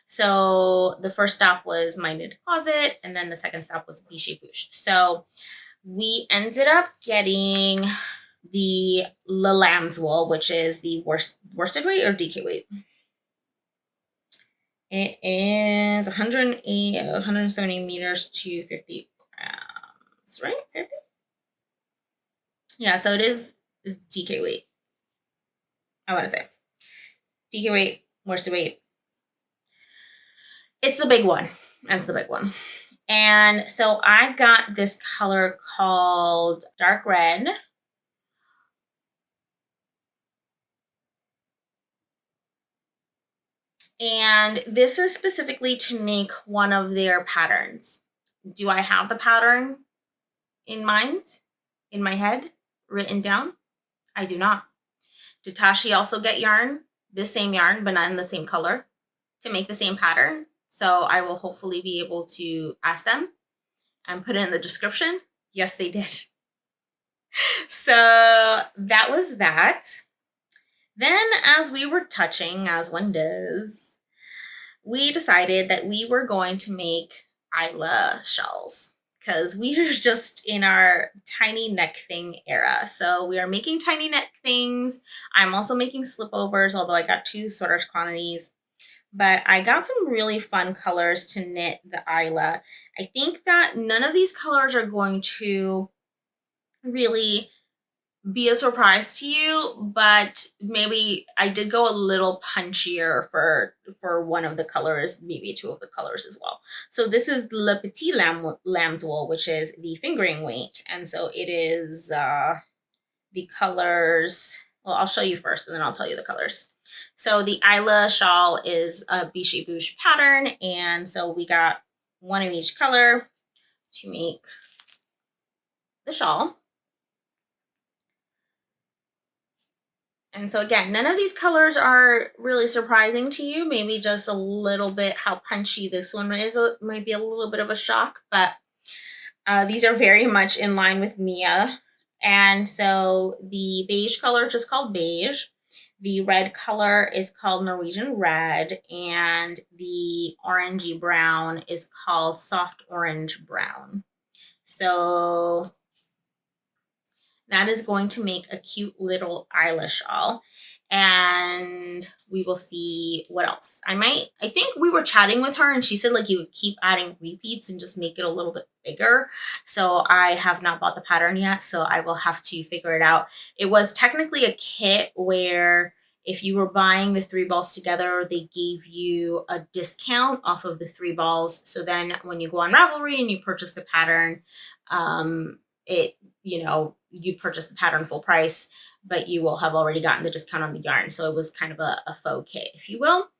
So the first stop was my Knitted Closet, and then the second stop was Biche Bouche. So we ended up getting the La Lamb's wool, which is the worsted weight or DK weight. It is 170 meters to 50 grams, right? 50? Yeah, so it is DK weight. I want to say DK weight, worsted weight. It's the big one. That's the big one. And so I got this color called dark red. And this is specifically to make one of their patterns. Do I have the pattern in mind, in my head, written down? I do not. Did Tashi also get yarn this same yarn, but not in the same color, to make the same pattern. So I will hopefully be able to ask them and put it in the description. Yes, they did. So that was that. Then as we were touching, as one does, we decided that we were going to make Isla shawls because we are just in our tiny neck thing era. So we are making tiny neck things. I'm also making slipovers, although I got 2 sweater quantities. But I got some really fun colors to knit the Isla. I think that none of these colors are going to really be a surprise to you, but maybe I did go a little punchier for one of the colors, maybe 2 of the colors as well. So this is Le Petit Lamb's Wool, which is the fingering weight. And so it is the colors, well, I'll show you first and then I'll tell you the colors. So the Isla shawl is a Biche Bouche pattern, and so we got 1 of each color to make the shawl. And so again, none of these colors are really surprising to you, maybe just a little bit how punchy this one is. It might be a little bit of a shock, but these are very much in line with Mia. And so the beige color is just called beige. The red color is called Norwegian red, and the orangey brown is called soft orange brown. So that is going to make a cute little Isla shawl. And we will see what else. I think we were chatting with her and she said like you would keep adding repeats and just make it a little bit bigger. So I have not bought the pattern yet, so I will have to figure it out. It was technically a kit where if you were buying the 3 balls together, they gave you a discount off of the 3 balls. So then when you go on Ravelry and you purchase the pattern, you purchase the pattern full price, but you will have already gotten the discount on the yarn. So it was kind of a faux kit, if you will.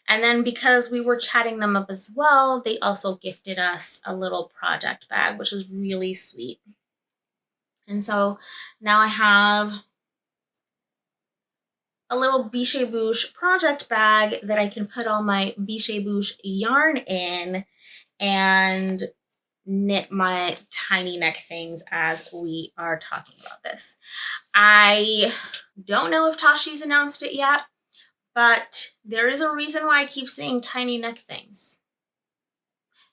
And then because we were chatting them up as well, they also gifted us a little project bag, which was really sweet. And so now I have a little Biche Bouche project bag that I can put all my Biche Bouche yarn in and knit my tiny neck things as we are talking about this. I don't know if Tashi's announced it yet, but there is a reason why I keep saying tiny neck things.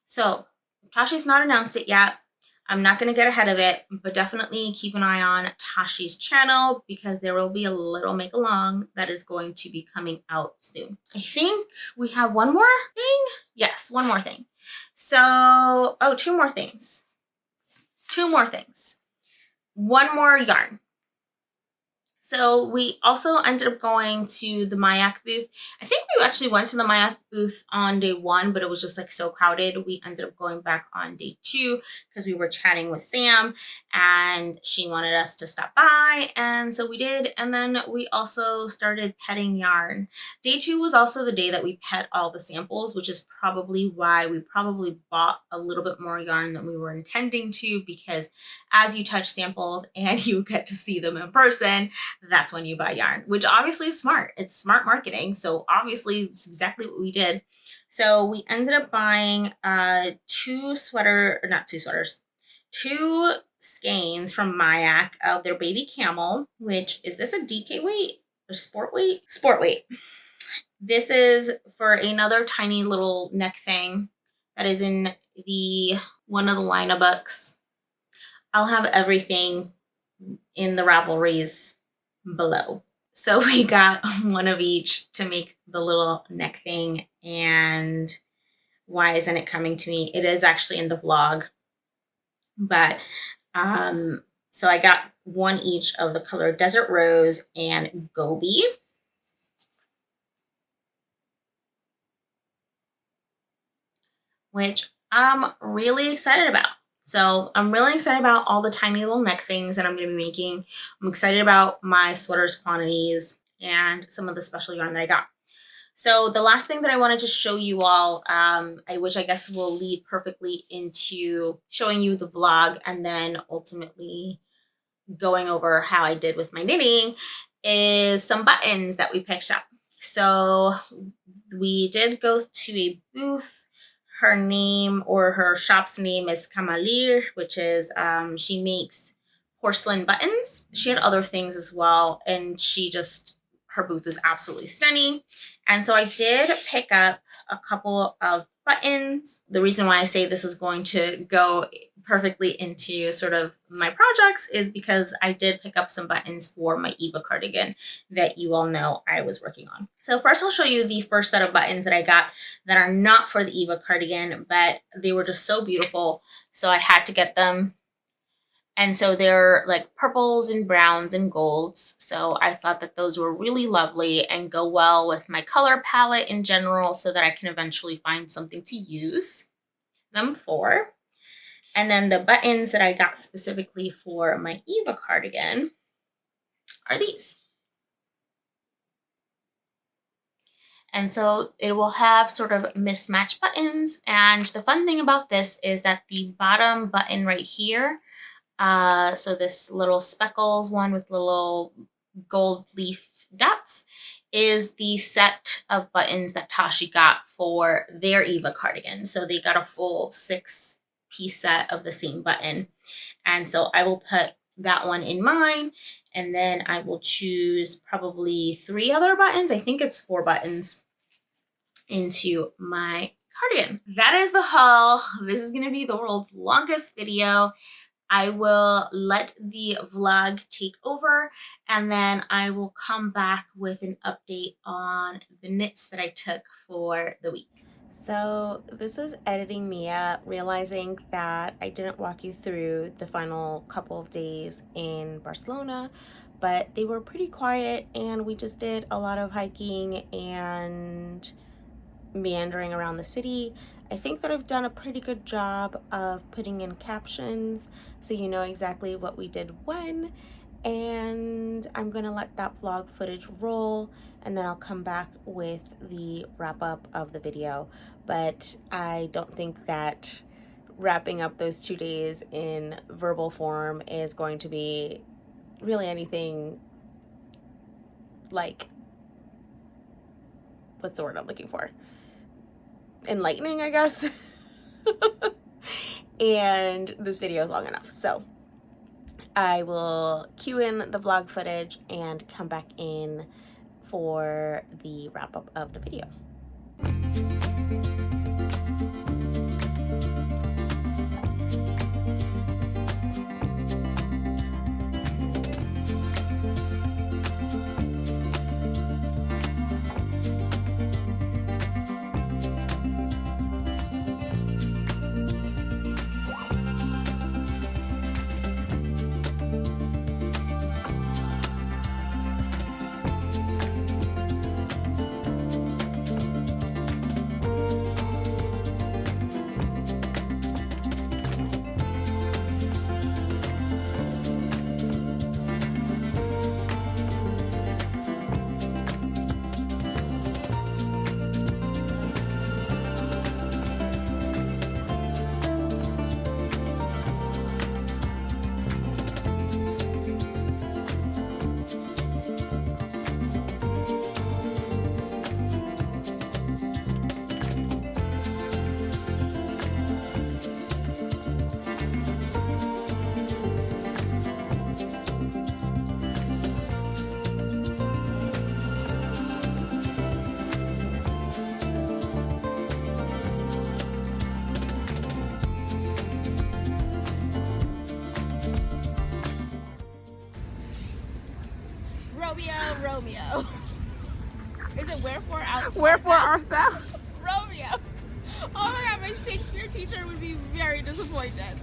So if Tashi's not announced it yet, I'm not going to get ahead of it, but definitely keep an eye on Tashi's channel because there will be a little make along that is going to be coming out soon. I think we have one more thing. Yes, one more thing. So, 2 more things. 2 more things. One more yarn. So we also ended up going to the Mayak booth. I think we actually went to the Mayak booth on day 1, but it was just like so crowded. We ended up going back on day 2 because we were chatting with Sam and she wanted us to stop by. And so we did. And then we also started petting yarn. Day 2 was also the day that we pet all the samples, which is probably why we probably bought a little bit more yarn than we were intending to, because as you touch samples and you get to see them in person, that's when you buy yarn, which obviously is smart. It's smart marketing. So obviously it's exactly what we did. So we ended up buying 2 skeins from Mayak of their baby camel, which is this a DK weight or sport weight? Sport weight. This is for another tiny little neck thing that is in one of the Lina books. I'll have everything in the Ravelries below. So we got 1 of each to make the little neck thing. And why isn't it coming to me? It is actually in the vlog. But so I got 1 each of the color Desert Rose and Gobi. Which I'm really excited about. So I'm really excited about all the tiny little neck things that I'm going to be making. I'm excited about my sweaters quantities and some of the special yarn that I got. So the last thing that I wanted to show you all, which I guess will lead perfectly into showing you the vlog and then ultimately going over how I did with my knitting, is some buttons that we picked up. So we did go to a booth. Her name, or her shop's name, is Kamalir, which is she makes porcelain buttons. She had other things as well, and her booth is absolutely stunning. And so I did pick up a couple of buttons. The reason why I say this is going to go perfectly into sort of my projects is because I did pick up some buttons for my Eva cardigan that you all know I was working on. So first I'll show you the first set of buttons that I got that are not for the Eva cardigan, but they were just so beautiful, so I had to get them. And so they're like purples and browns and golds. So I thought that those were really lovely and go well with my color palette in general, so that I can eventually find something to use them for. And then the buttons that I got specifically for my Eva cardigan are these. And so it will have sort of mismatched buttons. And the fun thing about this is that the bottom button right here, so this little speckles one with little gold leaf dots, is the set of buttons that Tashi got for their Eva cardigan. So they got a full 6-piece set of the same button. And so I will put that one in mine, and then I will choose probably 3 other buttons. I think it's 4 buttons into my cardigan. That is the haul. This is going to be the world's longest video. I will let the vlog take over, and then I will come back with an update on the knits that I took for the week. So this is editing Mia, realizing that I didn't walk you through the final couple of days in Barcelona, but they were pretty quiet, and we just did a lot of hiking and meandering around the city. I think that I've done a pretty good job of putting in captions so you know exactly what we did when, and I'm gonna let that vlog footage roll, and then I'll come back with the wrap up of the video. But I don't think that wrapping up those 2 days in verbal form is going to be really anything like, what's the word I'm looking for? Enlightening, I guess. And this video is long enough, so I will cue in the vlog footage and come back in for the wrap up of the video. Romeo. Is it Wherefore art thou? Romeo. Oh my god, my Shakespeare teacher would be very disappointed.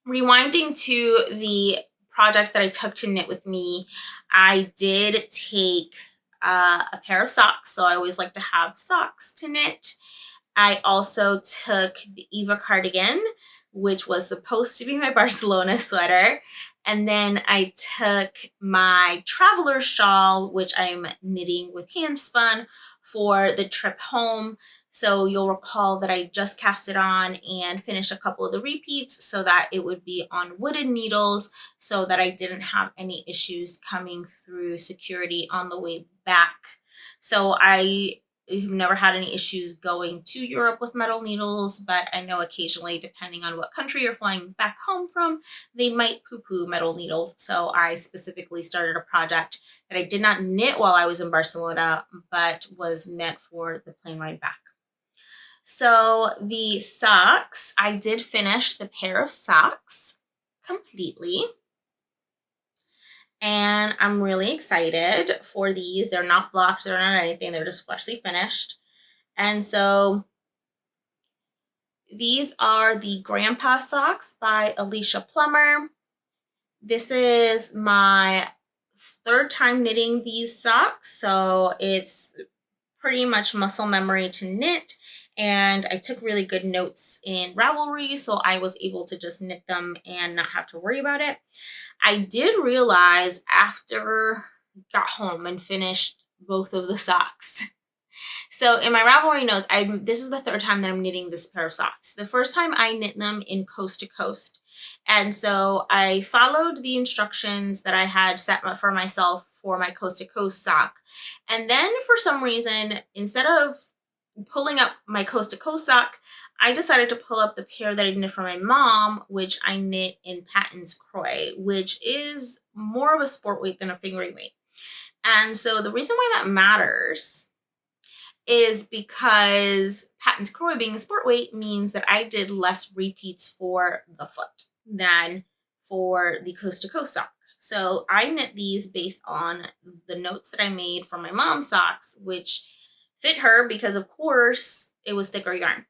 rewinding to the projects that I took to knit with me, I did take a pair of socks. So I always like to have socks to knit. I also took the Eva cardigan, which was supposed to be my Barcelona sweater. And then I took my traveler shawl, which I'm knitting with hand spun for the trip home. So you'll recall that I just cast it on and finished a couple of the repeats so that it would be on wooden needles so that I didn't have any issues coming through security on the way back. So I have never had any issues going to Europe with metal needles, but I know occasionally, depending on what country you're flying back home from, they might poo-poo metal needles. So I specifically started a project that I did not knit while I was in Barcelona, but was meant for the plane ride back. So the socks, I did finish the pair of socks completely. And I'm really excited for these. They're not blocked, they're not anything, they're just freshly finished. And so these are the Grandpa Socks by Alicia Plummer. This is my third time knitting these socks, so it's pretty much muscle memory to knit. And I took really good notes in Ravelry, so I was able to just knit them and not have to worry about it. I did realize after I got home and finished both of the socks. So in my Ravelry notes, this is the third time that I'm knitting this pair of socks. The first time I knit them in Coast to Coast. And so I followed the instructions that I had set for myself for my Coast to Coast sock. And then for some reason, instead of pulling up my Coast to Coast sock, I decided to pull up the pair that I knit for my mom, which I knit in Patton's Croy, which is more of a sport weight than a fingering weight. And so the reason why that matters is because Patton's Croy being a sport weight means that I did less repeats for the foot than for the Coast to Coast sock. So I knit these based on the notes that I made for my mom's socks, which fit her because of course it was thicker yarn.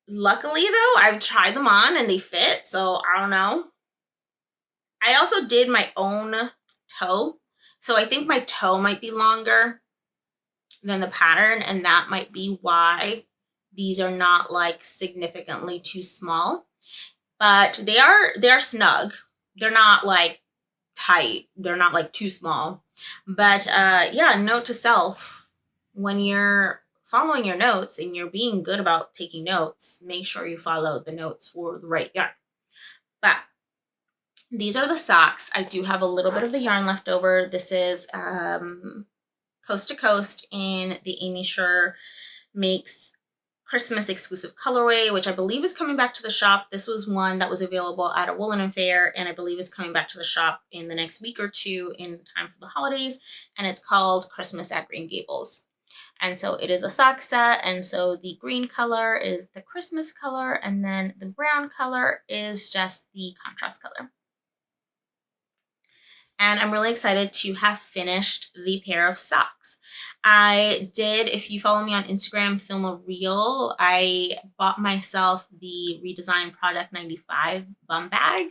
Luckily though, I've tried them on and they fit, so I don't know. I also did my own toe, so I think my toe might be longer than the pattern, and that might be why these are not like significantly too small. But they are snug. They're not like tight. They're not like too small. But yeah, note to self, when you're following your notes and you're being good about taking notes, make sure you follow the notes for the right yarn. But these are the socks. I do have a little bit of the yarn left over. This is Coast to Coast in the Amy Sher Makes Christmas exclusive colorway, which I believe is coming back to the shop. This was one that was available at a Woolen Fair, and I believe is coming back to the shop in the next week or two in time for the holidays, and it's called Christmas at Green Gables. And so it is a sock set, and so the green color is the Christmas color, and then the brown color is just the contrast color. And I'm really excited to have finished the pair of socks. I did, if you follow me on Instagram, film a reel. I bought myself the Redesign Project 95 bum bag,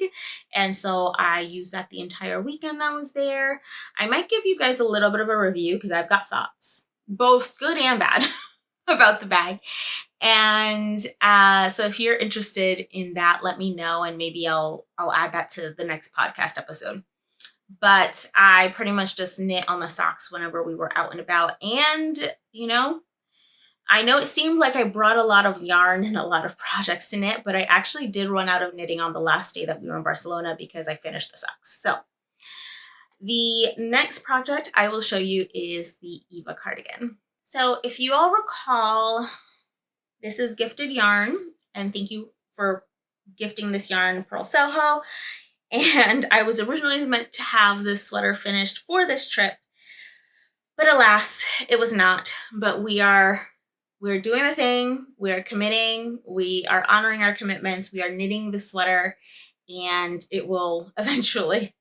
and so I used that the entire weekend that I was there. I might give you guys a little bit of a review because I've got thoughts, both good and bad, about the bag. And so if you're interested in that, let me know, and maybe I'll add that to the next podcast episode. But I pretty much just knit on the socks whenever we were out and about. And, you know, I know it seemed like I brought a lot of yarn and a lot of projects to knit, but I actually did run out of knitting on the last day that we were in Barcelona because I finished the socks. So the next project I will show you is the Eva cardigan. So if you all recall, this is gifted yarn, and thank you for gifting this yarn, Pearl Soho. And I was originally meant to have this sweater finished for this trip, but alas, it was not. But we're doing the thing, we're committing, we are honoring our commitments, we are knitting the sweater, and it will eventually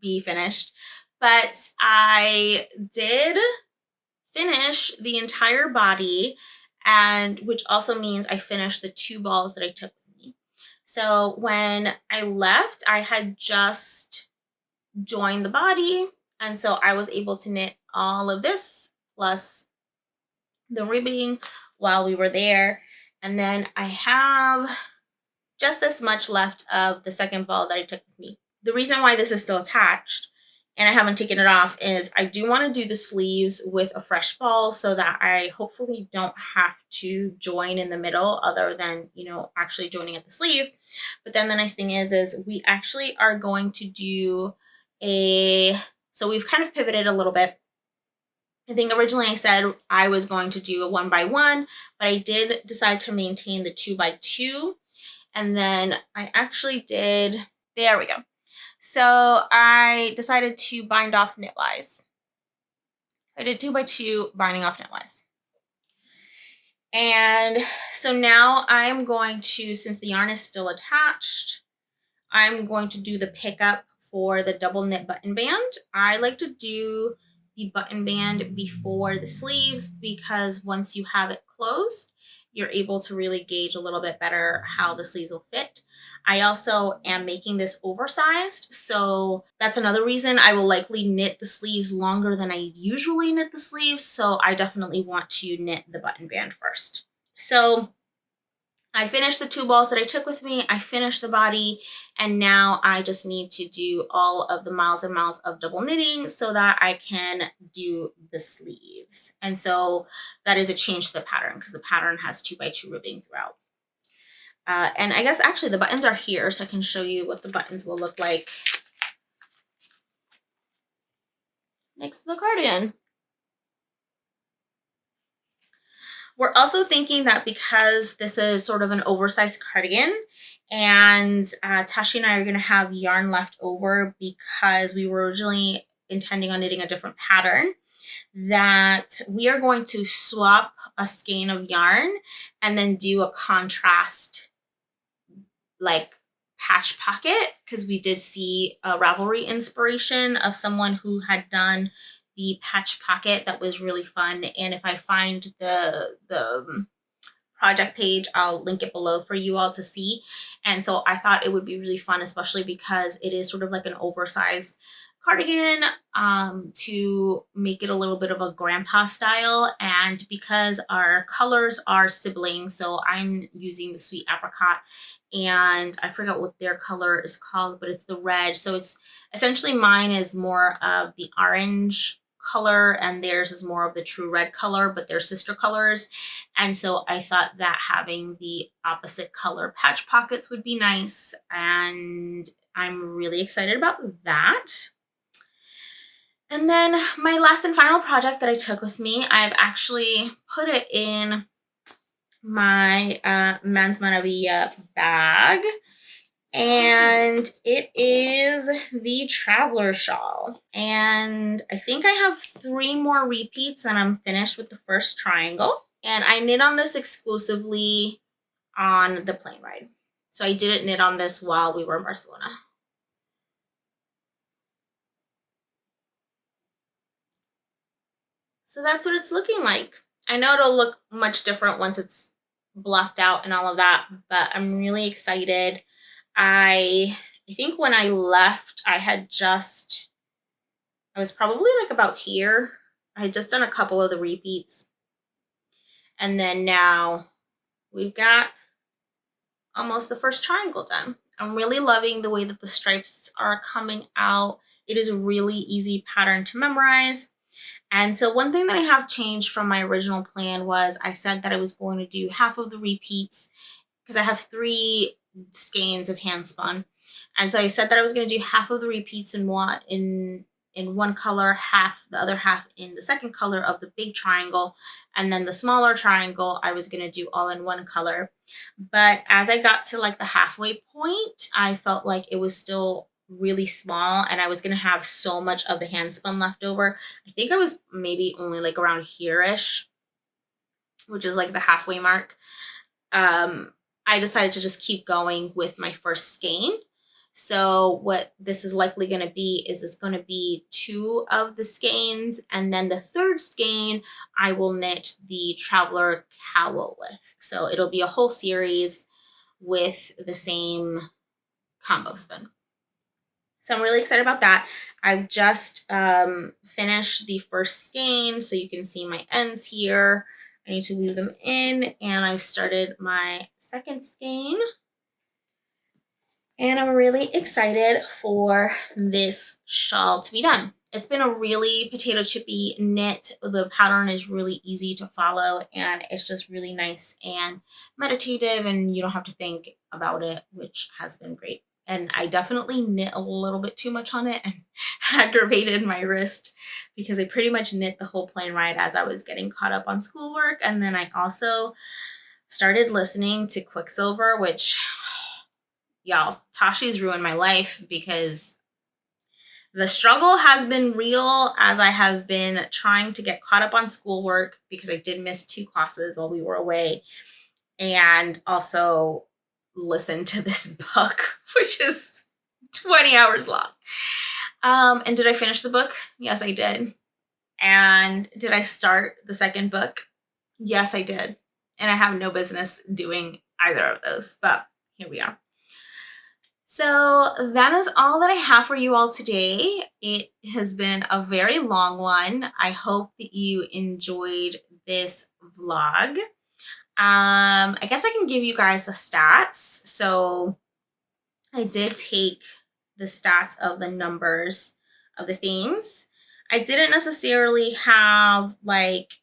be finished. But I did finish the entire body, and which also means I finished the 2 balls that I took with me. So when I left, I had just joined the body, and so I was able to knit all of this plus the ribbing while we were there. And then I have just this much left of the second ball that I took with me. The reason why this is still attached and I haven't taken it off is I do want to do the sleeves with a fresh ball so that I hopefully don't have to join in the middle other than, actually joining at the sleeve. But then the nice thing is we actually are going to do so we've kind of pivoted a little bit. I think originally I said I was going to do a 1x1, but I did decide to maintain the 2x2. And then I actually did, there we go. So I decided to bind off knitwise. I did 2x2 binding off knitwise. And so now I'm going to, since the yarn is still attached, I'm going to do the pickup for the double knit button band. I like to do the button band before the sleeves because once you have it closed, you're able to really gauge a little bit better how the sleeves will fit. I also am making this oversized, so that's another reason I will likely knit the sleeves longer than I usually knit the sleeves, so I definitely want to knit the button band first. So I finished the 2 balls that I took with me, I finished the body, and now I just need to do all of the miles and miles of double knitting so that I can do the sleeves. And so that is a change to the pattern because the pattern has 2x2 ribbing throughout. And I guess actually the buttons are here, so I can show you what the buttons will look like next to the cardigan. We're also thinking that because this is sort of an oversized cardigan and Tashi and I are going to have yarn left over because we were originally intending on knitting a different pattern, that we are going to swap a skein of yarn and then do a contrast like patch pocket, because we did see a Ravelry inspiration of someone who had done the patch pocket that was really fun. And if I find the project page, I'll link it below for you all to see. And so I thought it would be really fun, especially because it is sort of like an oversized cardigan, to make it a little bit of a grandpa style, and because our colors are siblings, so I'm using the sweet apricot and I forgot what their color is called, but it's the red. So it's essentially, mine is more of the orange color and theirs is more of the true red color, but they're sister colors. And so I thought that having the opposite color patch pockets would be nice, and I'm really excited about that. And then my last and final project that I took with me, I've actually put it in my Mans Maravilla bag, and it is the Traveler Shawl. And I think I have 3 more repeats and I'm finished with the first triangle. And I knit on this exclusively on the plane ride. So I didn't knit on this while we were in Barcelona. So that's what it's looking like. I know it'll look much different once it's blocked out and all of that, but I'm really excited. I think when I left, I was probably like about here. I had just done a couple of the repeats. And then now we've got almost the first triangle done. I'm really loving the way that the stripes are coming out. It is a really easy pattern to memorize. And so one thing that I have changed from my original plan was I said that I was going to do half of the repeats because I have 3 skeins of hand spun. And so I said that I was going to do half of the repeats in one color, the other half in the second color of the big triangle, and then the smaller triangle I was going to do all in one color. But as I got to like the halfway point, I felt like it was still really small and I was going to have so much of the hand spun left over. I think I was maybe only like around here-ish, which is like the halfway mark. I decided to just keep going with my first skein. So what this is likely going to be is it's going to be 2 of the skeins, and then the third skein I will knit the Traveler cowl with. So it'll be a whole series with the same combo spin. So I'm really excited about that. I've just finished the first skein, so you can see my ends here. I need to weave them in, and I've started my second skein. And I'm really excited for this shawl to be done. It's been a really potato chippy knit. The pattern is really easy to follow, and it's just really nice and meditative, and you don't have to think about it, which has been great. And I definitely knit a little bit too much on it and aggravated my wrist because I pretty much knit the whole plane ride as I was getting caught up on schoolwork. And then I also started listening to Quicksilver, which, y'all, Tashi's ruined my life because the struggle has been real as I have been trying to get caught up on schoolwork because I did miss 2 classes while we were away, and also listen to this book, which is 20 hours long. And did I finish the book? Yes, I did. And did I start the second book? Yes, I did. And I have no business doing either of those, but here we are. So that is all that I have for you all today. It has been a very long one. I hope that you enjoyed this vlog. I guess I can give you guys the stats. So I did take the stats of the numbers of the themes. I didn't necessarily have like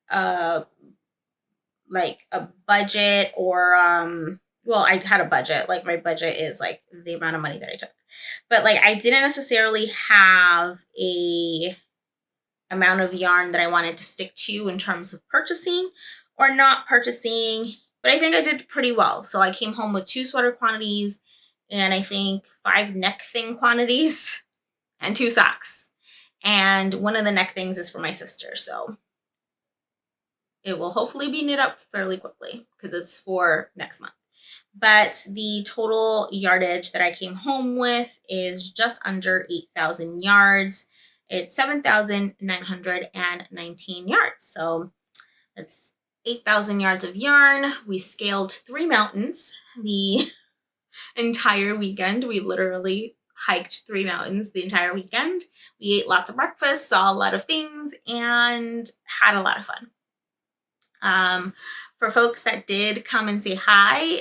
a budget or well, I had a budget. Like my budget is like the amount of money that I took. But like I didn't necessarily have a amount of yarn that I wanted to stick to in terms of purchasing or not purchasing, but I think I did pretty well. So I came home with 2 sweater quantities and I think 5 neck thing quantities and 2 socks. And one of the neck things is for my sister, so it will hopefully be knit up fairly quickly because it's for next month. But the total yardage that I came home with is just under 8,000 yards. It's 7,919 yards. So that's 8,000 yards of yarn. We scaled 3 mountains the entire weekend. We literally hiked 3 mountains the entire weekend. We ate lots of breakfast, saw a lot of things, and had a lot of fun. For folks that did come and say hi,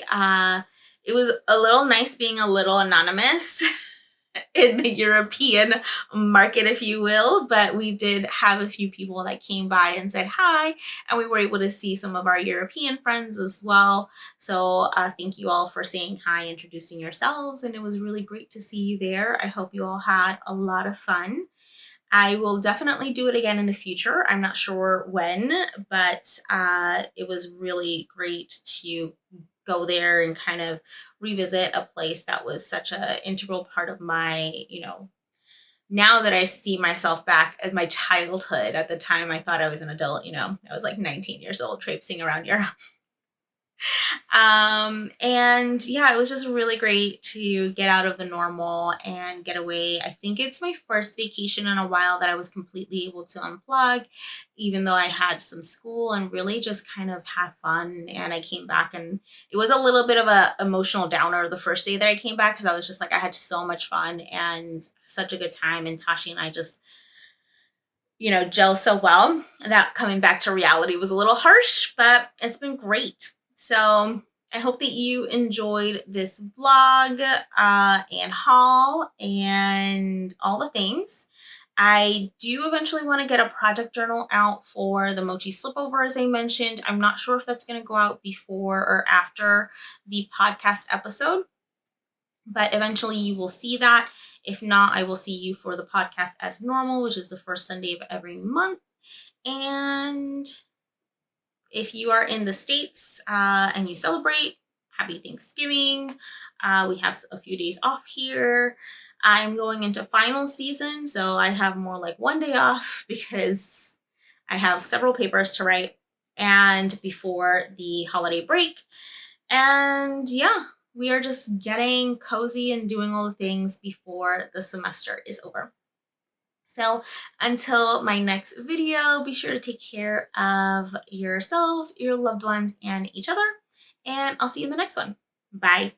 it was a little nice being a little anonymous in the European market, if you will, but we did have a few people that came by and said hi, and we were able to see some of our European friends as well. So thank you all for saying hi, introducing yourselves, and it was really great to see you there. I hope you all had a lot of fun. I will definitely do it again in the future. I'm not sure when, but it was really great to go there and kind of revisit a place that was such an integral part of my, now that I see myself back as my childhood. At the time I thought I was an adult, I was like 19 years old traipsing around Europe. And yeah, it was just really great to get out of the normal and get away. I think it's my first vacation in a while that I was completely able to unplug, even though I had some school, and really just kind of had fun. And I came back and it was a little bit of a emotional downer the first day that I came back because I was just like, I had so much fun and such a good time. And Tashi and I just, gel so well that coming back to reality was a little harsh, but it's been great. So I hope that you enjoyed this vlog and haul and all the things. I do eventually want to get a project journal out for the Mochi Slipover, as I mentioned. I'm not sure if that's going to go out before or after the podcast episode, but eventually you will see that. If not, I will see you for the podcast as normal, which is the first Sunday of every month. And if you are in the States and you celebrate, happy Thanksgiving. We have a few days off here. I'm going into final season, so I have more like 1 day off because I have several papers to write and before the holiday break. And yeah, we are just getting cozy and doing all the things before the semester is over. So until my next video, be sure to take care of yourselves, your loved ones, and each other. and I'll see you in the next one. Bye.